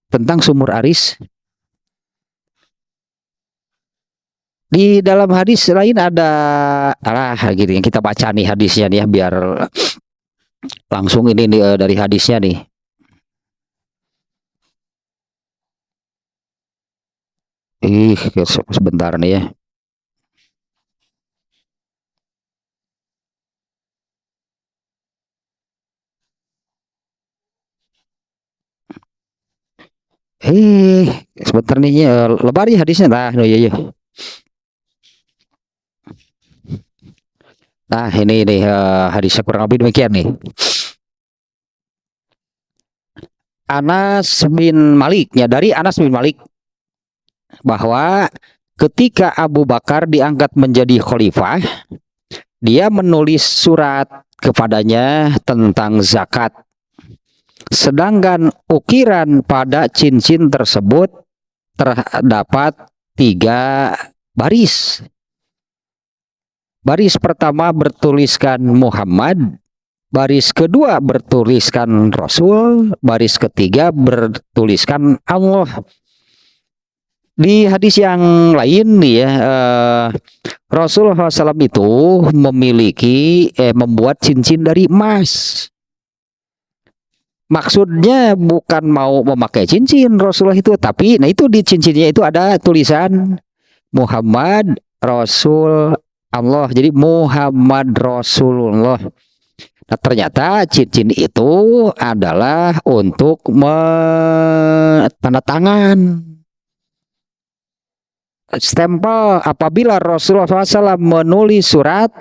tentang sumur Aris. Di dalam hadis lain ada gitu yang kita baca nih hadisnya nih ya biar langsung ini nih, dari hadisnya nih. Sebentar nih ya. Sebentar nih ya, lebar ya hadisnya. Nah, iya. Nah, ini nih hadisnya kurang lebih demikian nih. Anas bin Malik, ya dari Anas bin Malik bahwa ketika Abu Bakar diangkat menjadi khalifah, dia menulis surat kepadanya tentang zakat. Sedangkan ukiran pada cincin tersebut terdapat 3 baris. Baris pertama bertuliskan Muhammad, baris kedua bertuliskan Rasul, baris ketiga bertuliskan Allah. Di hadis yang lain nih ya, Rasulullah SAW itu membuat cincin dari emas. Maksudnya bukan mau memakai cincin Rasulullah itu, tapi nah itu di cincinnya itu ada tulisan Muhammad Rasul Allah. Jadi Muhammad Rasulullah. Nah, ternyata cincin itu adalah untuk tanda tangan stempel apabila Rasulullah SAW menulis surat.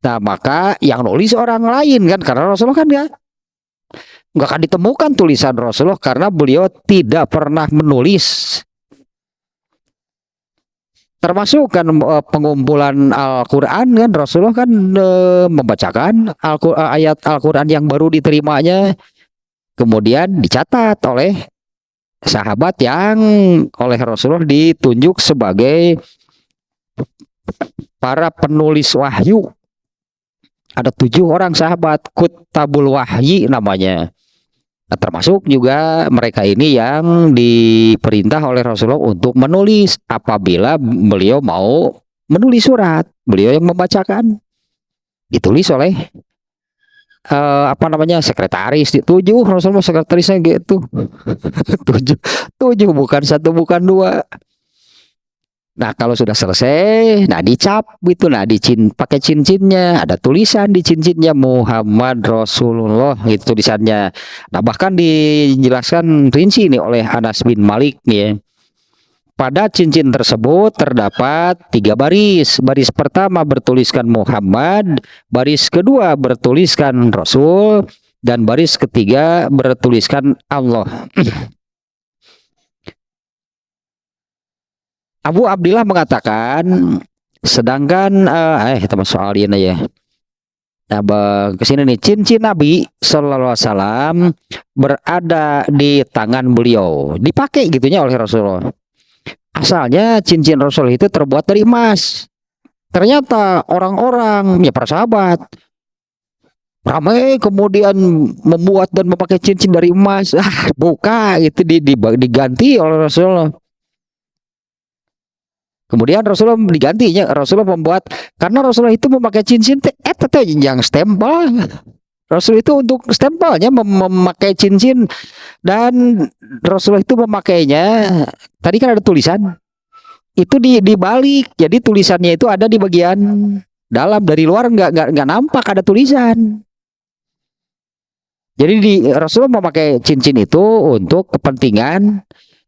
Nah, maka yang nulis orang lain kan, karena Rasulullah kan nggak akan ditemukan tulisan Rasulullah karena beliau tidak pernah menulis. Termasuk kan pengumpulan Al-Quran kan, Rasulullah kan membacakan ayat Al-Quran yang baru diterimanya, kemudian dicatat oleh sahabat yang oleh Rasulullah ditunjuk sebagai para penulis wahyu. Ada 7 orang sahabat, Kutabul Wahyi namanya. Nah, termasuk juga mereka ini yang diperintah oleh Rasulullah untuk menulis apabila beliau mau menulis surat. Beliau yang membacakan. Ditulis oleh sekretaris. 7 Rasulullah sekretarisnya gitu. 7 bukan 1 bukan 2. Nah, kalau sudah selesai, nah dicap gitu, nah pakai cincinnya, ada tulisan di cincinnya Muhammad Rasulullah gitu tulisannya. Nah, bahkan dijelaskan rinci nih oleh Anas bin Malik nih ya. Pada cincin tersebut terdapat 3 baris. Baris pertama bertuliskan Muhammad, baris kedua bertuliskan Rasul, dan baris ketiga bertuliskan Allah. Abu Abdillah mengatakan, sedangkan teman soal ini ya. Nah, kesini nih, cincin Nabi Sallallahu Alaihi Wasallam berada di tangan beliau, dipakai gitunya oleh Rasulullah. Asalnya cincin Rasul itu terbuat dari emas. Ternyata orang-orang, ya para sahabat, ramai kemudian membuat dan memakai cincin dari emas. Buka itu diganti oleh Rasulullah. Kemudian Rasulullah digantinya, Rasulullah membuat, karena Rasulullah itu memakai cincin yang stempel. Rasul itu untuk stempelnya memakai cincin, dan Rasulullah itu memakainya. Tadi kan ada tulisan, itu dibalik, jadi tulisannya itu ada di bagian dalam, dari luar nggak nampak ada tulisan. Jadi Rasulullah memakai cincin itu untuk kepentingan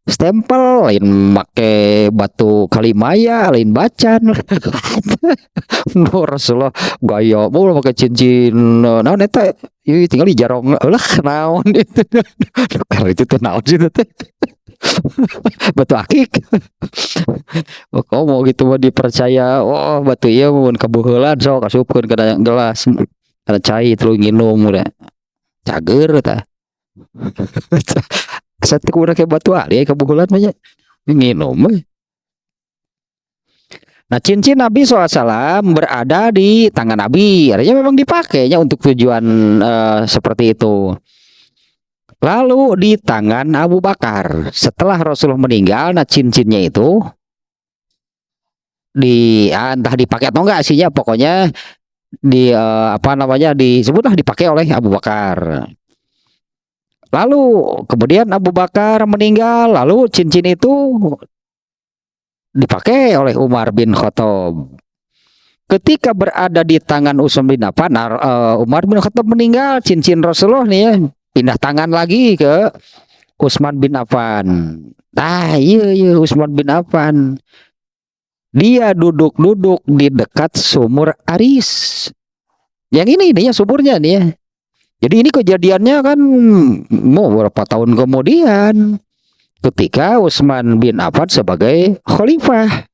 stempel, lain pakai batu kalimaya, lain bacan. No, Rasulullah gaya mau pakai cincin naon eta tinggal di jarong lah naon itu. Karena itu teh naon sih teh. Batu akik. Oh, kau mau gitu mah dipercaya, oh batu ieu mun kabuheulan sok kasupkeun kana gelas. Kana cai terus nginum udah. Cager tah. Satu kurang kayak batu ali kebukulan aja nginum. Nah, cincin Nabi SAW berada di tangan Nabi, artinya memang dipakainya untuk tujuan seperti itu. Lalu di tangan Abu Bakar setelah Rasulullah meninggal, nah cincinnya itu entah dipakai atau enggak sihnya, pokoknya disebutlah dipakai oleh Abu Bakar. Lalu kemudian Abu Bakar meninggal, lalu cincin itu dipakai oleh Umar bin Khattab. Ketika berada di tangan Utsman bin Affan, Umar bin Khattab meninggal, cincin Rasulullah nih ya pindah tangan lagi ke Utsman bin Affan. Nah, iya Utsman bin Affan. Dia duduk-duduk di dekat sumur Aris. Yang ini nih ya sumurnya nih ya. Jadi ini kejadiannya kan mau berapa tahun kemudian ketika Utsman bin Affan sebagai khalifah.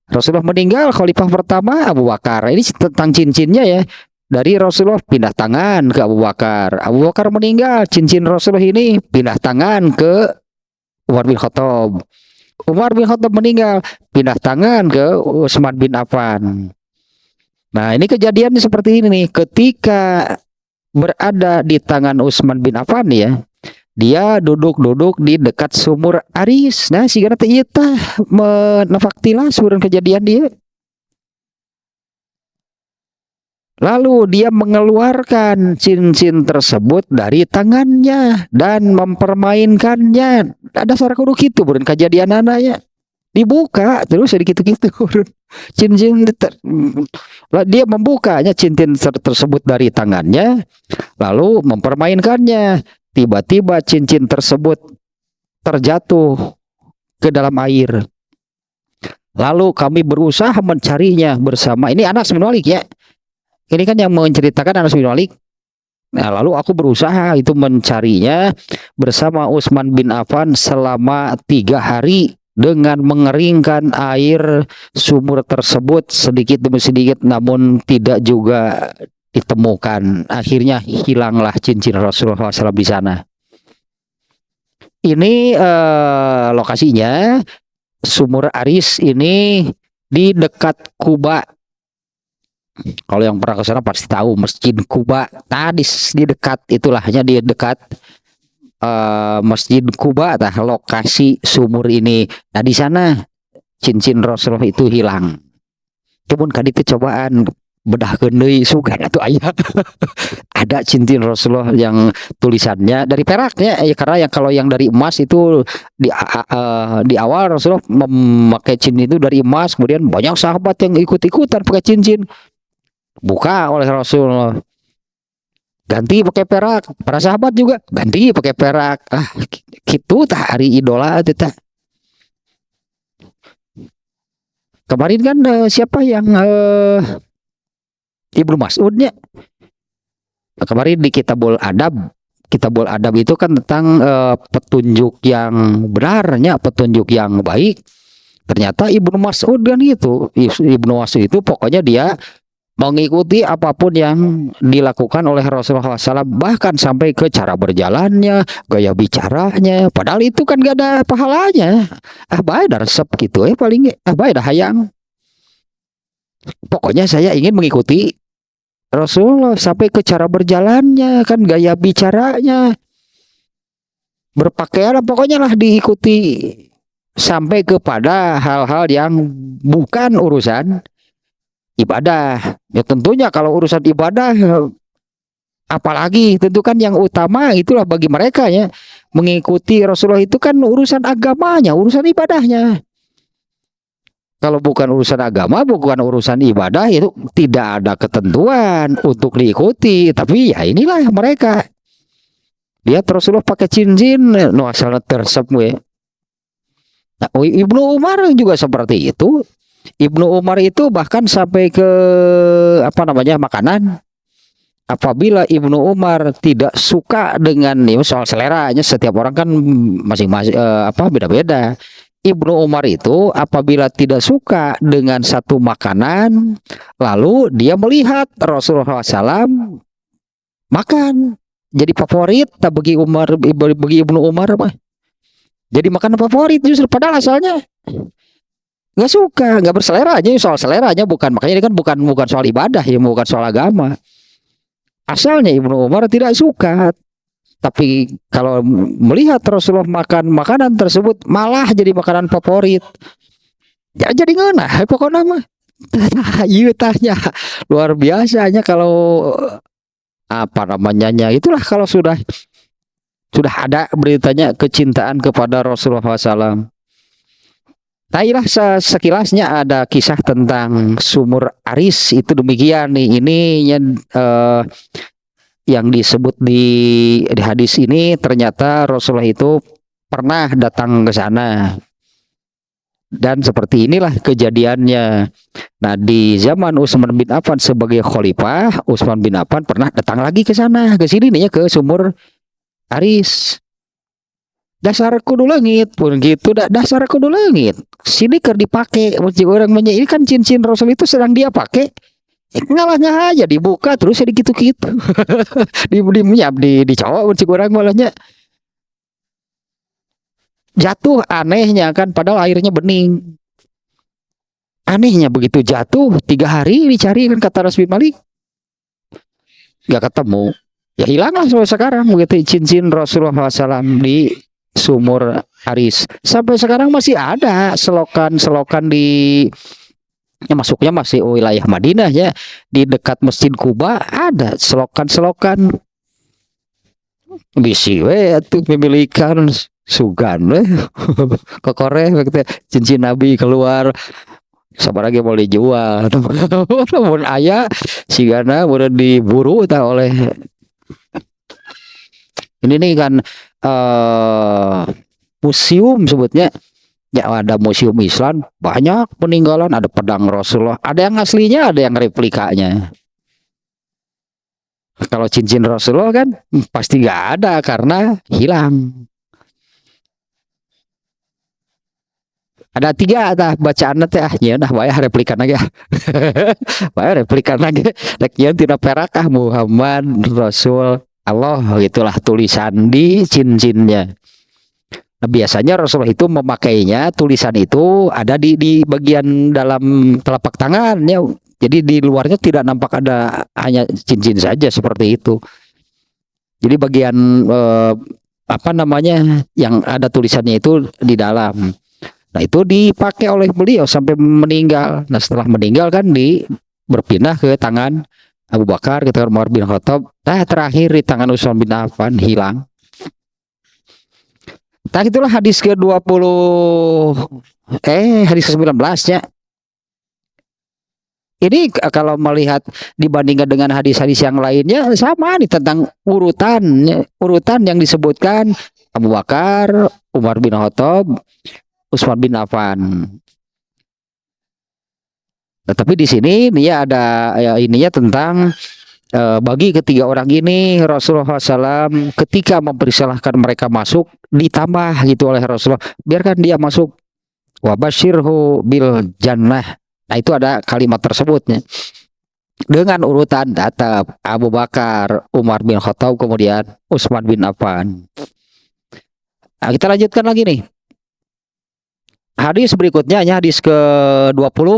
Rasulullah meninggal, khalifah pertama Abu Bakar. Ini tentang cincinnya ya. Dari Rasulullah pindah tangan ke Abu Bakar. Abu Bakar meninggal, cincin Rasulullah ini pindah tangan ke Umar bin Khattab. Umar bin Khattab meninggal, pindah tangan ke Utsman bin Affan. Nah, ini kejadiannya seperti ini nih. Ketika berada di tangan Utsman bin Affan ya, dia duduk-duduk di dekat sumur Aris. Nah, sigana teh ieu tah menafaktilas urang kejadian dia. Lalu dia mengeluarkan cincin tersebut dari tangannya dan mempermainkannya. Ada suara kudu kitu buran kejadian anaknya. Dibuka terus sedikit gitu cincin dia membukanya cincin tersebut dari tangannya lalu mempermainkannya. Tiba-tiba cincin tersebut terjatuh ke dalam air. Lalu kami berusaha mencarinya bersama. Ini Anas bin Malik ya. Ini kan yang menceritakan Anas bin Malik. Nah, lalu aku berusaha itu mencarinya bersama Utsman bin Affan selama 3 hari dengan mengeringkan air sumur tersebut sedikit demi sedikit, namun tidak juga ditemukan. Akhirnya hilanglah cincin Rasulullah SAW di sana. Ini lokasinya sumur Aris ini di dekat Kuba. Kalau yang pernah ke sana pasti tahu Masjid Kuba. Nah, di dekat itulah, hanya di dekat Masjid Kuba, tah lokasi sumur ini. Nah, di sana cincin Rasulullah itu hilang. Cuman kali kecobaan bedah gendei sugan atau ayah ada cincin Rasulullah yang tulisannya dari peraknya ya, karena yang kalau yang dari emas itu di awal Rasulullah memakai cincin itu dari emas, kemudian banyak sahabat yang ikut-ikutan pakai cincin, buka oleh Rasulullah, ganti pakai perak, para sahabat juga ganti pakai perak. Gitu tah hari idola itu tah. Kemarin kan siapa yang Ibnu Mas'udnya kemarin di Kitabul Adab. Kitabul Adab itu kan tentang petunjuk yang benarnya, petunjuk yang baik. Ternyata Ibnu Mas'ud kan gitu. Ibnu Mas'ud itu pokoknya dia mengikuti apapun yang dilakukan oleh Rasulullah SAW, bahkan sampai ke cara berjalannya, gaya bicaranya. Padahal itu kan gak ada pahalanya. Baik dah resep gitu paling baik dah hayang. Pokoknya saya ingin mengikuti Rasulullah sampai ke cara berjalannya, kan gaya bicaranya, berpakaian, pokoknya lah diikuti sampai kepada hal-hal yang bukan urusan ibadah. Ya tentunya kalau urusan ibadah, apalagi tentu kan yang utama itulah bagi mereka ya, mengikuti Rasulullah itu kan urusan agamanya, urusan ibadahnya. Kalau bukan urusan agama, bukan urusan ibadah, itu tidak ada ketentuan untuk diikuti. Tapi ya inilah mereka. Dia Rasulullah pakai cincin, no asalnya tersep we. Nah, Ibnu Umar juga seperti itu. Ibnu Umar itu bahkan sampai ke makanan. Apabila Ibnu Umar tidak suka dengan soal seleranya, setiap orang kan masing-masing beda-beda. Ibnu Umar itu apabila tidak suka dengan satu makanan, lalu dia melihat Rasulullah SAW makan, jadi favorit bagi Ibnu Umar apa? Jadi makanan favorit justru, padahal asalnya nggak suka, nggak berselera aja. Soal seleranya bukan, makanya ini kan bukan soal ibadah ya, bukan soal agama. Asalnya Ibnu Umar tidak suka, tapi kalau melihat Rasulullah makan makanan tersebut malah jadi makanan favorit. Jadi ngeunah pokoknya mah. Ieu tanya luar biasanya kalau itulah kalau sudah ada beritanya kecintaan kepada Rasulullah SAW. Tailah sekilasnya ada kisah tentang sumur Aris itu demikian nih. Ini yang disebut di hadis ini, ternyata Rasulullah itu pernah datang ke sana. Dan seperti inilah kejadiannya. Nah, di zaman Utsman bin Affan sebagai khalifah, Utsman bin Affan pernah datang lagi ke sana, ke sini nih ya, ke sumur Aris. Dasar kudu langit pun gitu, dasar kudu langit. Sini ker dipakai orang ini kan cincin Rasul itu sedang dia pakai. Ngalahnya aja dibuka terus ya gitu-gitu. Dicowok cik orang malahnya. Jatuh anehnya kan, padahal airnya bening. Anehnya begitu jatuh 3 hari dicari kan, kata Anas bin Malik. Gak ketemu. Ya hilanglah sampai sekarang begitu cincin Rasulullah SAW di sumur Aris. Sampai sekarang masih ada selokan-selokan masuknya masih wilayah Madinah ya, di dekat Masjid Kuba ada selokan-selokan. Bisi we atuh memilikan sugan we kokoreh cincin Nabi keluar, sabar lagi mau dijual. Namun aya sigana udah diburu tah oleh ini nih kan museum sebutnya. Ya ada museum Islam, banyak peninggalan, ada pedang Rasulullah, ada yang aslinya, ada yang replikanya. Kalau cincin Rasulullah kan pasti nggak ada karena hilang. Ada tiga bacaan teh ya udah bayar replikan aja. Bayar replikan aja. Lakian tidak perakah Muhammad Rasul Allah gitulah tulisan di cincinnya. Nah, biasanya Rasulullah itu memakainya tulisan itu ada di bagian dalam telapak tangannya. Jadi di luarnya tidak nampak ada hanya cincin saja seperti itu. Jadi bagian apa namanya yang ada tulisannya itu di dalam. Nah itu dipakai oleh beliau sampai meninggal. Nah setelah meninggal kan berpindah ke tangan Abu Bakar, ke tangan Umar bin Khattab. Nah terakhir di tangan Utsman bin Affan hilang. Nah itulah hadis ke-20 hadis ke-19 nya. Ini kalau melihat dibandingkan dengan hadis-hadis yang lainnya sama nih tentang urutan yang disebutkan Abu Bakar, Umar bin Khattab, Utsman bin Affan. Nah, tapi di sini nih ada ya ininya tentang bagi ketiga orang ini Rasulullah SAW ketika mempersilahkan mereka masuk ditambah gitu oleh Rasulullah, biarkan dia masuk, wabasyirhu bil jannah. Nah itu ada kalimat tersebutnya dengan urutan tetap Abu Bakar, Umar bin Khattab, kemudian Utsman bin Affan. Nah, kita lanjutkan lagi nih. Hadis berikutnya hadis ke-20.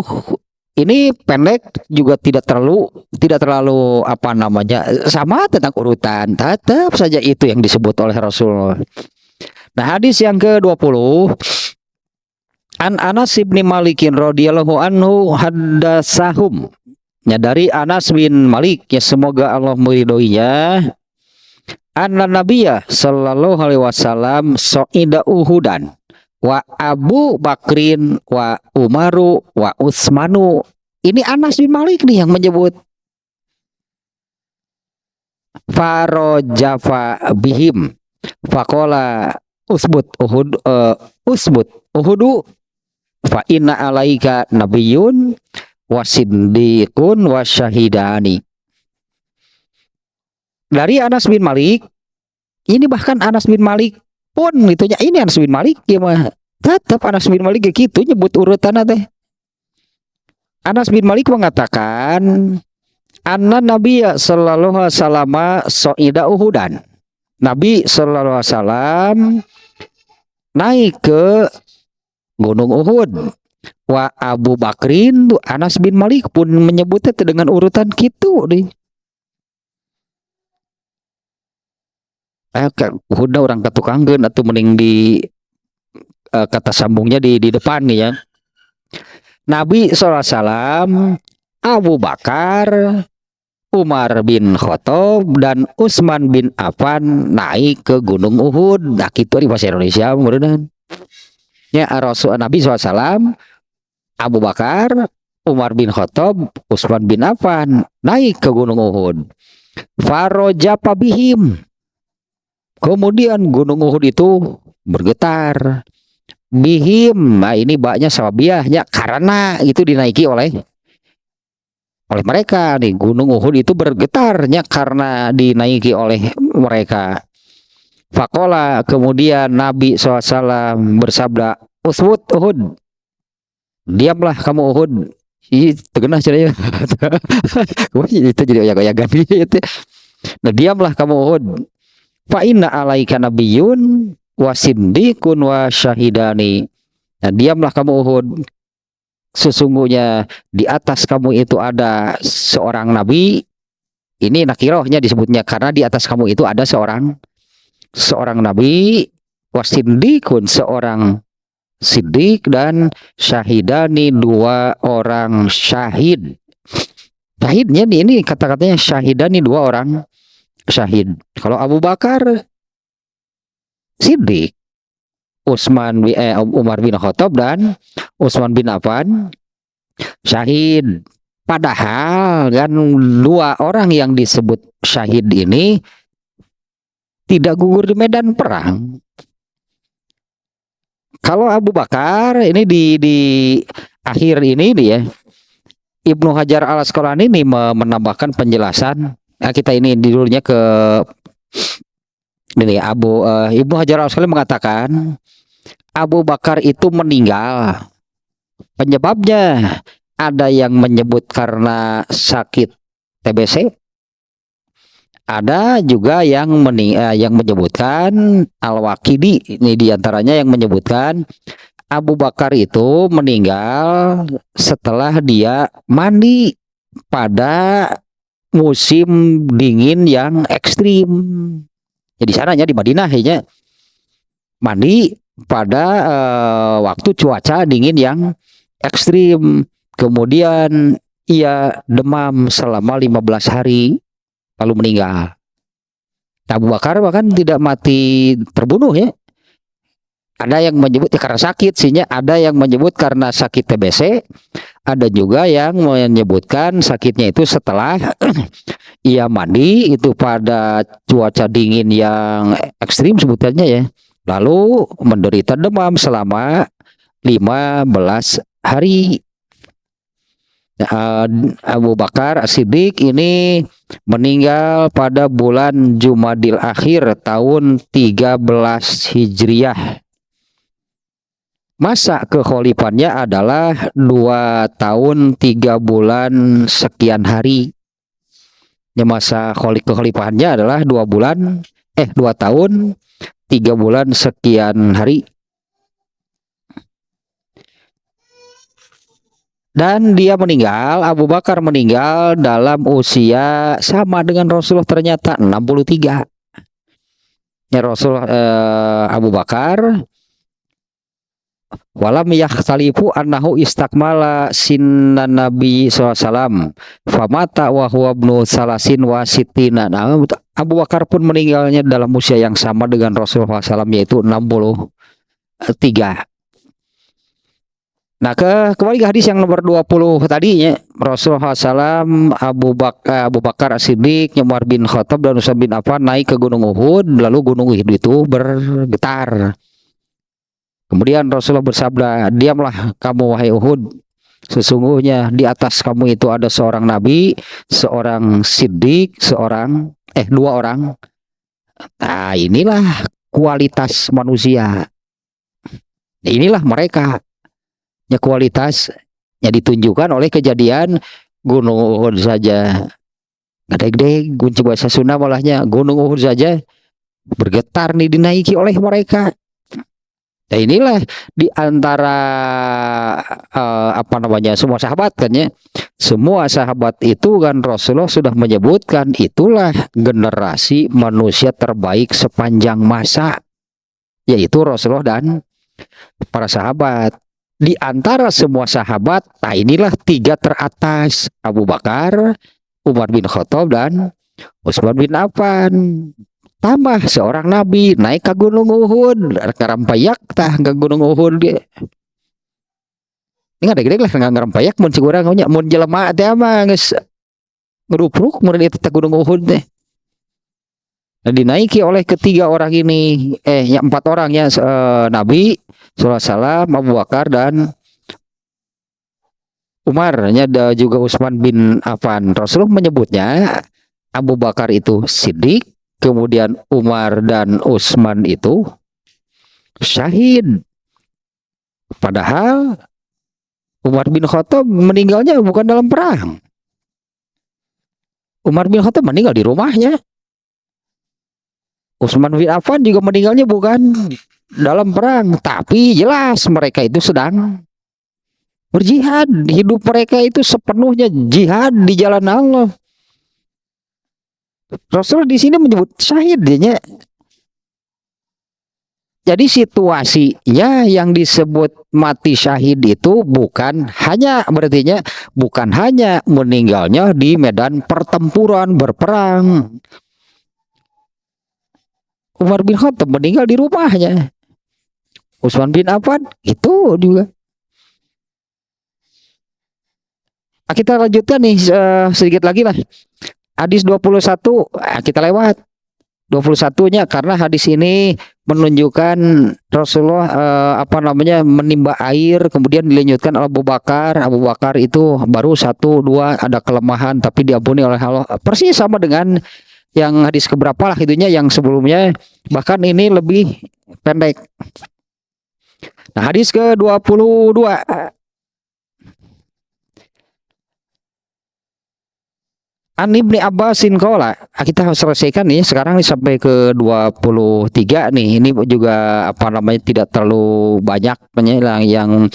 Ini pendek juga tidak terlalu apa namanya sama tentang urutan, tetap saja itu yang disebut oleh Rasulullah. Nah, hadis yang ke-20 An Anas bin Malikin radhiyallahu anhu haddatsahum. Ya dari Anas bin Malik ya semoga Allah meridhoinya. Anna Nabiyya sallallahu alaihi wasallam so'ida Uhudan wa Abu Bakrin wa Umaru wa Utsmanu. Ini Anas bin Malik nih yang menyebut. Farojafa bihim faqala usbut uhudu fa inna alaika nabiyyun wasiddiqun wasyahidani. Dari Anas bin Malik, ini bahkan Anas bin Malik pun itunya ini Anas bin Malik ya mah tetap Anas bin Malik gitu nyebut urutan teh. Anas bin Malik mengatakan anna Nabi sallallahu alaihi wasallam so'ida Uhudan. Nabi sallallahu alaihi wasallam naik ke Gunung Uhud. Wa Abu Bakrin, Anas bin Malik pun menyebutnya dengan urutan gitu nih. Uhud orang katukangkeun atau mending di kata sambungnya di depan nih ya. Nabi SAW, Abu Bakar, Umar bin Khattab dan Utsman bin Affan naik ke Gunung Uhud. Nah gitu di bahasa Indonesia mudah-mudahan. Ya Rasul Nabi SAW, Abu Bakar, Umar bin Khattab, Utsman bin Affan naik ke Gunung Uhud. Farojapa bihim. Kemudian Gunung Uhud itu bergetar. Bihim, nah ini baknya sababiahnya karena itu dinaiki oleh mereka nih. Gunung Uhud itu bergetarnya karena dinaiki oleh mereka. Faqala, kemudian Nabi SAW bersabda, usbut Uhud, diamlah kamu Uhud. Tegenah caranya. Itu jadi oyak-oyakan gitu. Nah diamlah kamu Uhud. Fa inna alaika nabiyyun wasiddiqun wa syahidani. Nah diamlah kamu Uhud, sesungguhnya di atas kamu itu ada seorang nabi. Ini nakirohnya disebutnya karena di atas kamu itu ada seorang nabi, wasiddiqun seorang siddiq, dan syahidani dua orang syahid. Syahidnya ini kata-katanya syahidani dua orang syahid. Kalau Abu Bakar siddiq, Umar bin Khattab dan Utsman bin Affan syahid. Padahal kan dua orang yang disebut syahid ini tidak gugur di medan perang. Kalau Abu Bakar ini di akhir ini nih ya, Ibnu Hajar Al Asqalani ini menambahkan penjelasan. Nah, kita ini dulunya ke ini Ibnu Hajar Al Asqalani mengatakan Abu Bakar itu meninggal. Penyebabnya ada yang menyebut karena sakit TBC, ada juga yang menyebutkan Al-Waqidi, ini diantaranya yang menyebutkan Abu Bakar itu meninggal setelah dia mandi pada musim dingin yang ekstrim. Jadi sananya di Madinah ya, mandi pada waktu cuaca dingin yang ekstrim. Kemudian ia demam selama 15 hari lalu meninggal. Abu Bakar bahkan tidak mati terbunuh ya. Ada yang menyebut karena sakit, sehingga ada yang menyebut karena sakit TBC, ada juga yang menyebutkan sakitnya itu setelah ia mandi itu pada cuaca dingin yang ekstrim sebutannya ya, lalu menderita demam selama 15 hari. Abu Bakar As-Siddiq ini meninggal pada bulan Jumadil Akhir tahun 13 Hijriah. Masa kekhalifannya adalah 2 tahun 3 bulan sekian hari. Ya, masa kekhalifahannya adalah 2 tahun 3 bulan sekian hari. Dan dia meninggal, Abu Bakar meninggal dalam usia sama dengan Rasulullah ternyata 63. Ya, Abu Bakar walam yakhtalifu annahu istakmala sinnan Nabi SAW famata wa huwa ibnu salasin wa sittina. Nah, Abu Bakar pun meninggalnya dalam usia yang sama dengan Rasulullah SAW, yaitu 63. Nah, kembali ke hadis yang nomor 20 tadinya, Rasulullah SAW, Abu Bakar As-Siddiq, Umar bin Khattab dan Utsman bin Affan naik ke Gunung Uhud, lalu Gunung Uhud itu bergetar. Kemudian Rasulullah bersabda, "Diamlah kamu wahai Uhud, sesungguhnya di atas kamu itu ada seorang nabi, seorang siddiq, dua orang." Nah, inilah kualitas manusia. Inilah mereka. Ya, kualitasnya ditunjukkan oleh kejadian Gunung Uhud saja. Gadeg-deg, kunci bahasa Sunda malahnya, Gunung Uhud saja bergetar nih dinaiki oleh mereka. Nah, inilah di antara semua sahabat kan ya. Semua sahabat itu kan Rasulullah sudah menyebutkan itulah generasi manusia terbaik sepanjang masa, yaitu Rasulullah dan para sahabat. Di antara semua sahabat, nah inilah 3 teratas, Abu Bakar, Umar bin Khattab dan Utsman bin Affan. Tambah seorang nabi naik ke Gunung Uhud, ngarampayak tah ke Gunung Uhud dia. Ini gede lah ngarampayak mun sigurang nya mun jelema teh mah geus ngerupruk mun itu teh Gunung Uhud teh. Nah, dinaiki oleh ketiga orang ini, 4 orang ya, Nabi SAW, Abu Bakar dan Umar, ada juga Utsman bin Affan. Rasulullah menyebutnya Abu Bakar itu Siddiq, kemudian Umar dan Utsman itu syahid. Padahal Umar bin Khattab meninggalnya bukan dalam perang. Umar bin Khattab meninggal di rumahnya. Utsman bin Affan juga meninggalnya bukan dalam perang, tapi jelas mereka itu sedang berjihad. Hidup mereka itu sepenuhnya jihad di jalan Allah. Rasul di sini menyebut syahid dia. Jadi situasinya yang disebut mati syahid itu bukan hanya meninggalnya di medan pertempuran berperang. Umar bin Khattab meninggal di rumahnya. Utsman bin Affan itu juga. Nah, kita lanjutkan nih sedikit lagi lah. Hadis 21 kita lewat. 21-nya karena hadis ini menunjukkan Rasulullah menimba air kemudian dilanjutkan oleh Abu Bakar. Abu Bakar itu baru 1, 2 ada kelemahan tapi diampuni oleh Allah. Persis sama dengan yang hadis keberapa lah itunya yang sebelumnya, bahkan ini lebih pendek. Nah, hadis ke-22. An Ibni Abbasin qala, kita harus selesaikan nih sekarang nih sampai ke 23 nih. Ini juga tidak terlalu banyak yang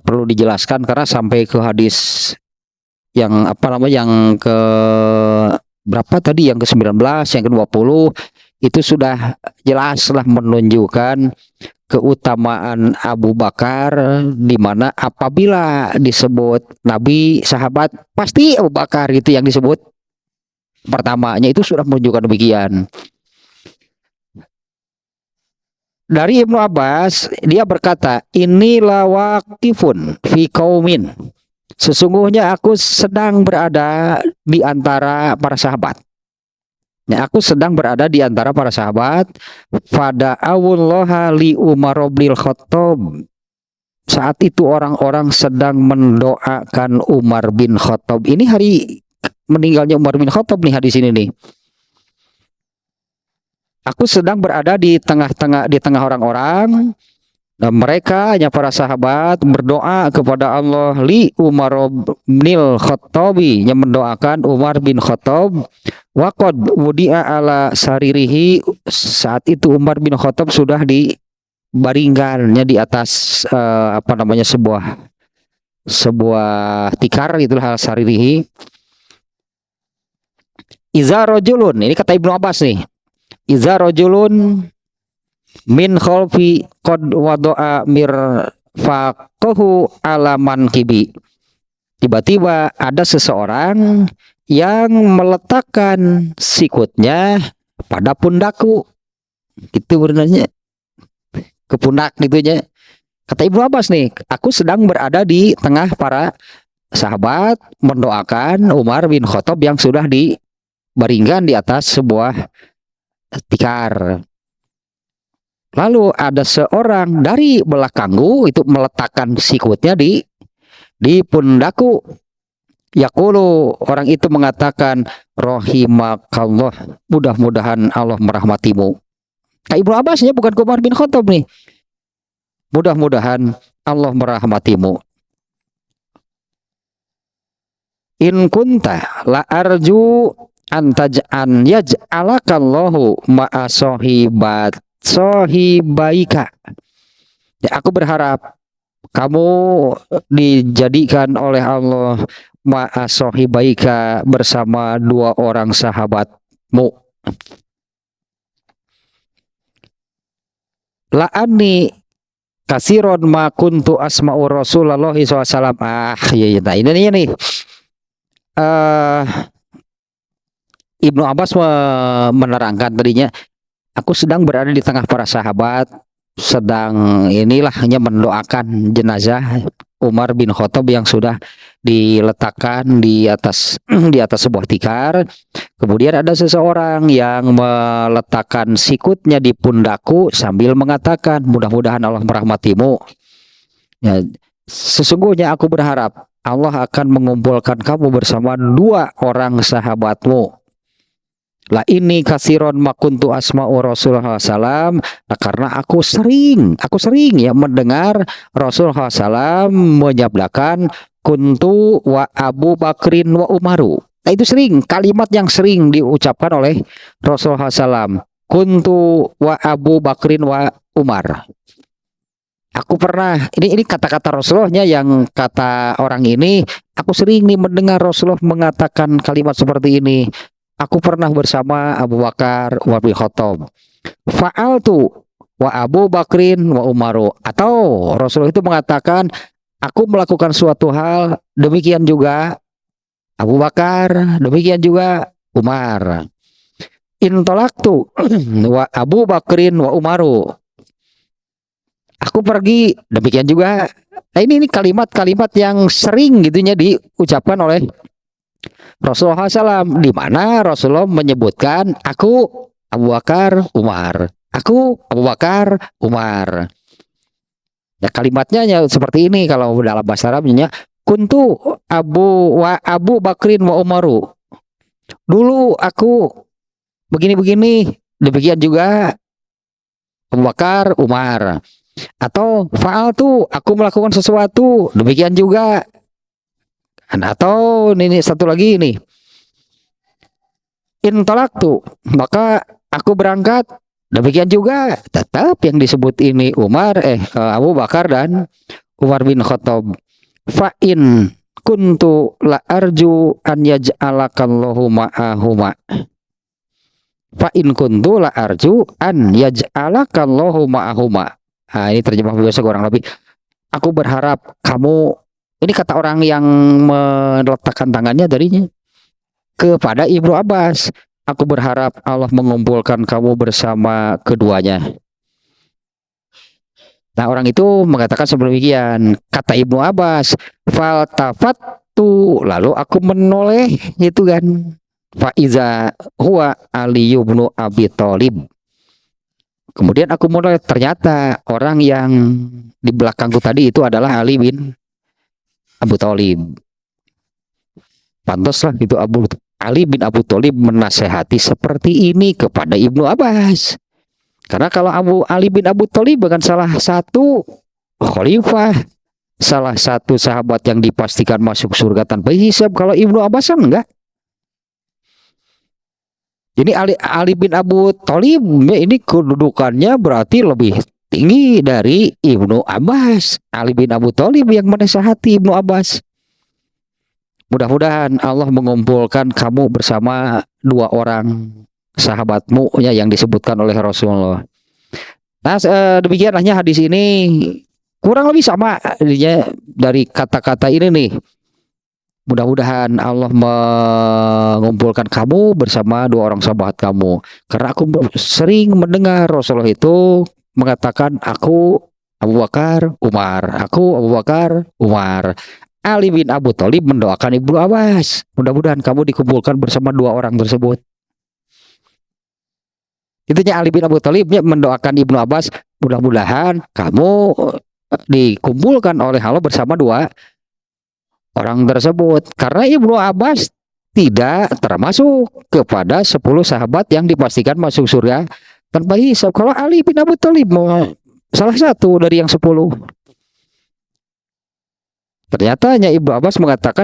perlu dijelaskan karena sampai ke hadis yang yang ke berapa tadi, yang ke-19, yang ke-20 itu sudah jelaslah menunjukkan keutamaan Abu Bakar, di mana apabila disebut Nabi, sahabat, pasti Abu Bakar itu yang disebut pertamanya, itu sudah menunjukkan demikian. Dari Ibnu Abbas, dia berkata, inilah waqifun fi qaumin. Sesungguhnya aku sedang berada di antara para sahabat. Ya, aku sedang berada di antara para sahabat. Pada awullaha li Umar bin Khattab. Saat itu orang-orang sedang mendoakan Umar bin Khattab. Ini hari meninggalnya Umar bin Khattab nih hadis ini nih. Aku sedang berada di tengah orang-orang. Dan mereka, hanya para sahabat, berdoa kepada Allah li Umar bin Khattabi, yang mendoakan Umar bin Khattab. Waqad wudi'a ala saririhi, saat itu Umar bin Khattab sudah dibaringkannya di atas sebuah tikar, itulah saririhi. Iza rajulun, ini kata Ibnu Abbas nih. Iza rajulun min khalfi qad wada'a mirfaqahu ala mankibi. Tiba-tiba ada seseorang yang meletakkan sikutnya pada pundakku. Itu benar-benarnya ke pundak gitunya. Kata Ibnu Abbas nih, aku sedang berada di tengah para sahabat mendoakan Umar bin Khattab yang sudah dibaringkan di atas sebuah tikar. Lalu ada seorang dari belakangku itu meletakkan sikutnya di pundakku. Yaqulu, orang itu mengatakan, rahimakallah, mudah-mudahan Allah merahmatimu. Kak Ibnu Abbasnya bukan Umar bin Khattab nih. Mudah-mudahan Allah merahmatimu. In kunta la arju an yaj'alakallahu ma'a sahibaika. Ya, aku berharap kamu dijadikan oleh Allah ma'a sahibaika, bersama 2 orang sahabatmu. La'ani kasiron ma kuntu asma'u Rasulullah SAW. Iya, ini nih. Ibnu Abbas menerangkan tadinya, aku sedang berada di tengah para sahabat, sedang hanya mendoakan jenazah Umar bin Khattab yang sudah diletakkan di atas sebuah tikar. Kemudian ada seseorang yang meletakkan sikutnya di pundakku sambil mengatakan, mudah-mudahan Allah merahmatimu. Ya, sesungguhnya aku berharap Allah akan mengumpulkan kamu bersama 2 orang sahabatmu. Lah ini kasiron makuntu asma'u Rasulullah SAW. Nah, karena aku sering ya mendengar Rasulullah SAW menyabdakan kuntu wa Abu Bakrin wa Umaru. Nah, itu sering, kalimat yang sering diucapkan oleh Rasulullah SAW. Kuntu wa Abu Bakrin wa Umar. Aku pernah, ini kata-kata Rasulullahnya, yang kata orang ini, aku sering nih mendengar Rasulullah mengatakan kalimat seperti ini. Aku pernah bersama Abu Bakar wa bin Khattab. Fa'altu wa Abu Bakrin wa Umaru. Atau Rasulullah itu mengatakan, aku melakukan suatu hal, demikian juga Abu Bakar, demikian juga Umar. Intolaktu wa Abu Bakrin wa Umaru. Aku pergi, demikian juga. Nah, ini kalimat-kalimat yang sering diucapkan oleh Rasulullah SAW, di mana Rasulullah menyebutkan aku Abu Bakar Umar, aku Abu Bakar Umar. Ya kalimatnya ya seperti ini kalau dalam bahasa Arabnya, kuntu Abu Bakrin wa Umaru. Dulu aku begini-begini, demikian juga Abu Bakar Umar. Atau faal tuh aku melakukan sesuatu, demikian juga. Atau ini satu lagi nih, intolak tuh maka aku berangkat, demikian juga. Tetap yang disebut ini Abu Bakar dan Umar bin Khattab. Fa'in kuntu la arju an yaj'alakallahu ma'ahuma. Fa'in kuntu la arju an yaj'alakallahu ma'ahuma. Nah, ini terjemah biasa kurang lebih. Aku berharap kamu, ini kata orang yang meletakkan tangannya darinya kepada Ibnu Abbas. Aku berharap Allah mengumpulkan kamu bersama keduanya. Nah, orang itu mengatakan sedemikian. Kata Ibnu Abbas, faltafatu, lalu aku menoleh itu kan. Faiza huwa Ali ibnu Abi Thalib. Kemudian aku mulai, ternyata orang yang di belakangku tadi itu adalah Ali bin Abu Thalib. Pantaslah itu Ali bin Abu Thalib menasehati seperti ini kepada Ibnu Abbas. Karena kalau Ali bin Abu Thalib bukan salah satu khalifah, salah satu sahabat yang dipastikan masuk surga tanpa hisab. Kalau Ibnu Abbas kan enggak. Jadi Ali bin Abu Thalib ini kedudukannya berarti lebih tinggi dari Ibnu Abbas. Ali bin Abu Thalib yang menasihati Ibnu Abbas. Mudah-mudahan Allah mengumpulkan kamu bersama dua orang sahabatmu ya yang disebutkan oleh Rasulullah. Nah, demikianlah hadis ini kurang lebih sama dari kata-kata ini nih. Mudah-mudahan Allah mengumpulkan kamu bersama dua orang sahabat kamu. Karena aku sering mendengar Rasulullah itu mengatakan aku Abu Bakar Umar, aku Abu Bakar Umar. Ali bin Abu Thalib mendoakan Ibnu Abbas, mudah-mudahan kamu dikumpulkan bersama dua orang tersebut. Intinya Ali bin Abu Thalib mendoakan Ibnu Abbas, mudah-mudahan kamu dikumpulkan oleh Allah bersama dua orang tersebut. Karena Ibnu Abbas tidak termasuk kepada 10 sahabat yang dipastikan masuk surga tanpa hisab. Kalau Ali bin Abu Thalib salah satu dari yang 10. Ternyata Ibnu Abbas mengatakan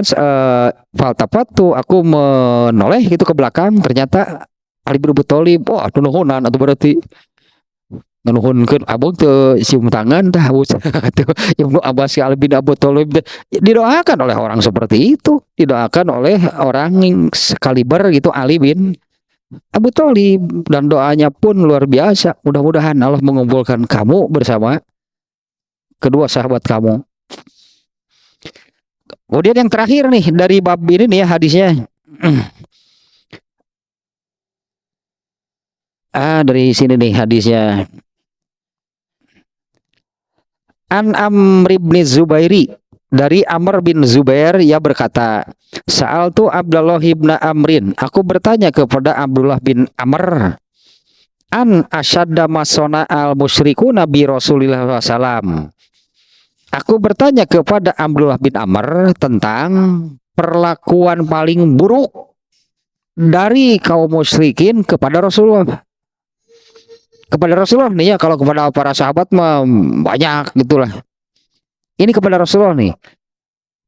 faltafatu, aku menoleh itu ke belakang, ternyata Ali bin Abu Thalib, wah nuhunan atau berarti nuhunkeun abang teu cium tangan tah Ibnu Abbas ke Ali bin Abu Thalib, didoakan oleh orang seperti itu, didoakan oleh orang yang sekaliber gitu Ali bin Abu Thalib, dan doanya pun luar biasa. Mudah-mudahan Allah mengumpulkan kamu bersama kedua sahabat kamu. Kemudian yang terakhir nih dari bab ini nih ya hadisnya. Dari sini nih hadisnya. An Amr bin Zubairi, dari Amr bin Zubair, ia berkata, Sa'altu Abdullah bin Amrin, aku bertanya kepada Abdullah bin Amr, an asyadda masona al musyriku Nabi Rasulullah SAW. Aku bertanya kepada Abdullah bin Amr tentang perlakuan paling buruk dari kaum musyrikin kepada Rasulullah. Kepada Rasulullah nih ya, kalau kepada para sahabat mah banyak gitulah. Ini kepada Rasulullah nih.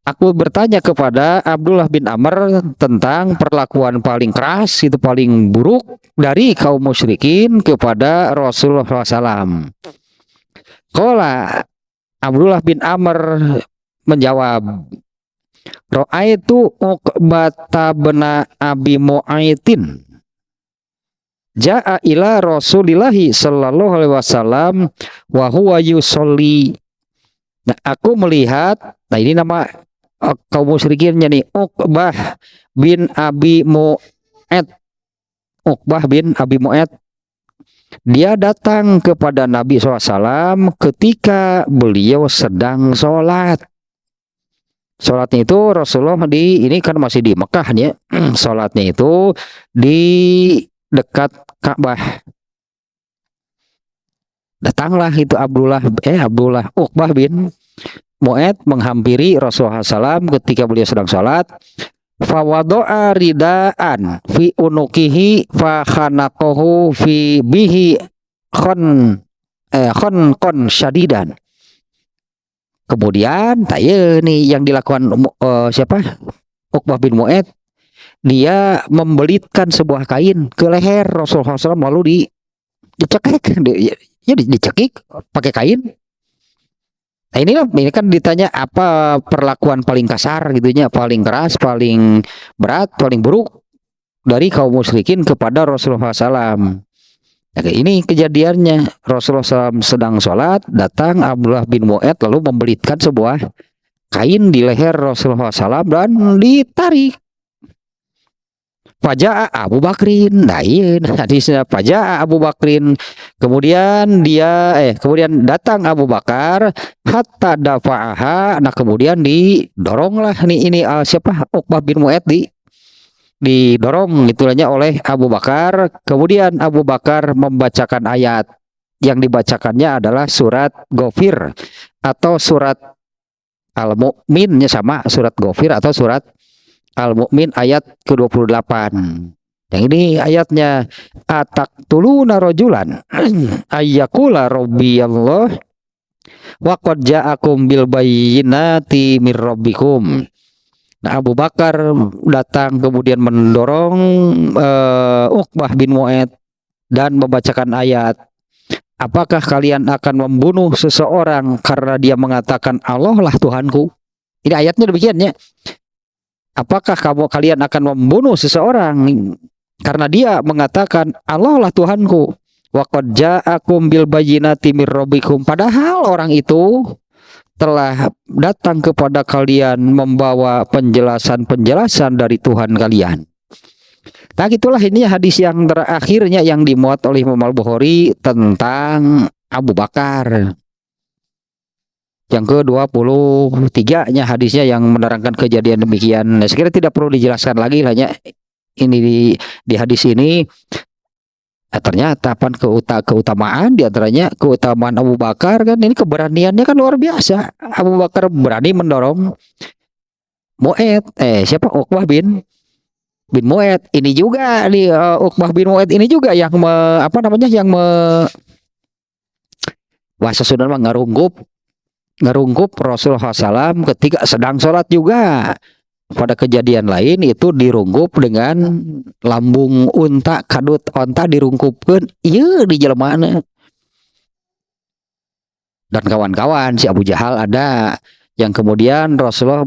Aku bertanya kepada Abdullah bin Amr tentang perlakuan paling keras, itu paling buruk dari kaum musyrikin kepada Rasulullah SAW. Qala, Abdullah bin Amr menjawab, Ra'aitu Uqbata bin Abi Mu'aitin ja'a ila Rasulillahi sallallahu alaihi wasallam wa huwa yusolli. Nah, aku melihat, nah ini nama kaum musyrikinnya nih, Uqbah bin Abi Mu'ad. Uqbah bin Abi Mu'ad, dia datang kepada Nabi SAW ketika beliau sedang sholat. Sholatnya itu Rasulullah ini kan masih di Mekah ya. Sholatnya itu di dekat Ka'bah. Datanglah itu Abdullah Uqbah bin Mu'ad menghampiri Rasulullah SAW ketika beliau sedang sholat. Fawado'a ridaan fi unukihi fa khanaqahu fi bihi kon syadidan. Kemudian tayo nih yang dilakukan siapa? Uqbah bin Mu'ad. Dia membelitkan sebuah kain ke leher Rasulullah SAW lalu dicekik, dicekik pakai kain. Nah ini kan ditanya apa perlakuan paling kasar gitunya, paling keras, paling berat, paling buruk dari kaum musyrikin kepada Rasulullah SAW. Nah, ini kejadiannya Rasulullah SAW sedang sholat, datang Abdullah bin Mu'ad lalu membelitkan sebuah kain di leher Rasulullah SAW dan ditarik. Faja'a Abu Bakrin. Nah iya hadisnya Faja'a Abu Bakrin. Kemudian kemudian datang Abu Bakar hatta dafa'aha. Nah kemudian didoronglah ini siapa? Uqbah bin Mu'ad didorong itulah oleh Abu Bakar. Kemudian Abu Bakar membacakan ayat. Yang dibacakannya adalah surat Ghafir atau surat Al-Mu'min, sama surat Ghafir atau surat Al-Mu'min ayat ke-28. Yang ini ayatnya ataqtuluna rajulan ayyakula rabbiyallah wa qad ja'akum bil bayyinati mir rabbikum. Nah, Abu Bakar datang kemudian mendorong Uqbah bin Mu'ad dan membacakan ayat, apakah kalian akan membunuh seseorang karena dia mengatakan Allah lah Tuhanku. Ini ayatnya demikiannya. Apakah kalian akan membunuh seseorang karena dia mengatakan Allah lah Tuhanku. Wa qad ja'akum bil bayyinati mir rabbikum. Padahal orang itu telah datang kepada kalian membawa penjelasan-penjelasan dari Tuhan kalian. Nah itulah ini hadis yang terakhirnya yang dimuat oleh Imam Al-Bukhari tentang Abu Bakar. Yang ke-23-nya hadisnya yang menerangkan kejadian demikian. Nah, sekiranya tidak perlu dijelaskan lagi, hanya ini di hadis ini ternyata keutamaan diantaranya keutamaan Abu Bakar kan, ini keberaniannya kan luar biasa. Abu Bakar berani mendorong Mu'ad, Uqbah bin Mu'ad. Ini juga nih Uqbah bin Mu'ad ini juga yang bahasa Sunda mah ngerungkup Rasulullah SAW ketika sedang sholat juga. Pada kejadian lain itu dirungkup dengan lambung unta, kadut onta dirungkupkan iya di jelemaana. Dan kawan-kawan si Abu Jahal ada yang kemudian Rasulullah,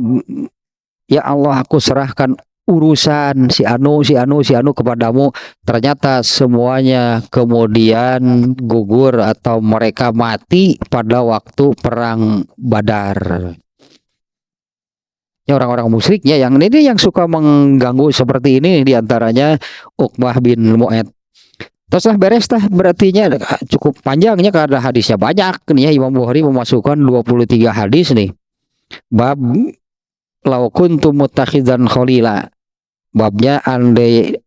ya Allah aku serahkan urusan si anu kepadamu. Ternyata semuanya kemudian gugur atau mereka mati pada waktu perang Badar. Ya orang-orang musyriknya yang ini yang suka mengganggu seperti ini diantaranya Uqbah bin Mu'ad. Teruslah beres berartinya cukup panjangnya karena hadisnya banyak nih ya. Imam Bukhari memasukkan 23 hadis nih. Bab law kuntu muttakhidzan khalila. Babnya andai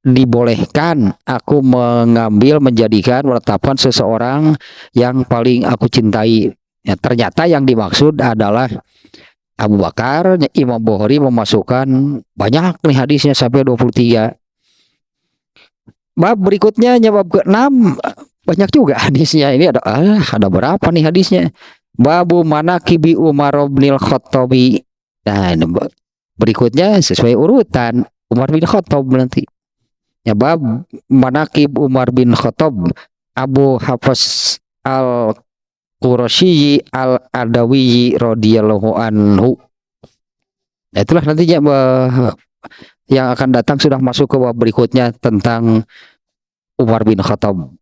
dibolehkan aku menjadikan menetapkan seseorang yang paling aku cintai. Ya, ternyata yang dimaksud adalah Abu Bakar. Imam Bukhari memasukkan banyak nih hadisnya sampai 23. Bab berikutnya bab ke-6 banyak juga hadisnya. Ini ada berapa nih hadisnya? Babu manaqibi Umar bin Khattabi. Nah, berikutnya sesuai urutan Umar bin Khattab nanti. Ya, bab manaqib Umar bin Khattab Abu Hafs Al-Qurasyi Al-Adawi radhiyallahu anhu. Nah, itulah nantinya yang akan datang sudah masuk ke bab berikutnya tentang Umar bin Khattab.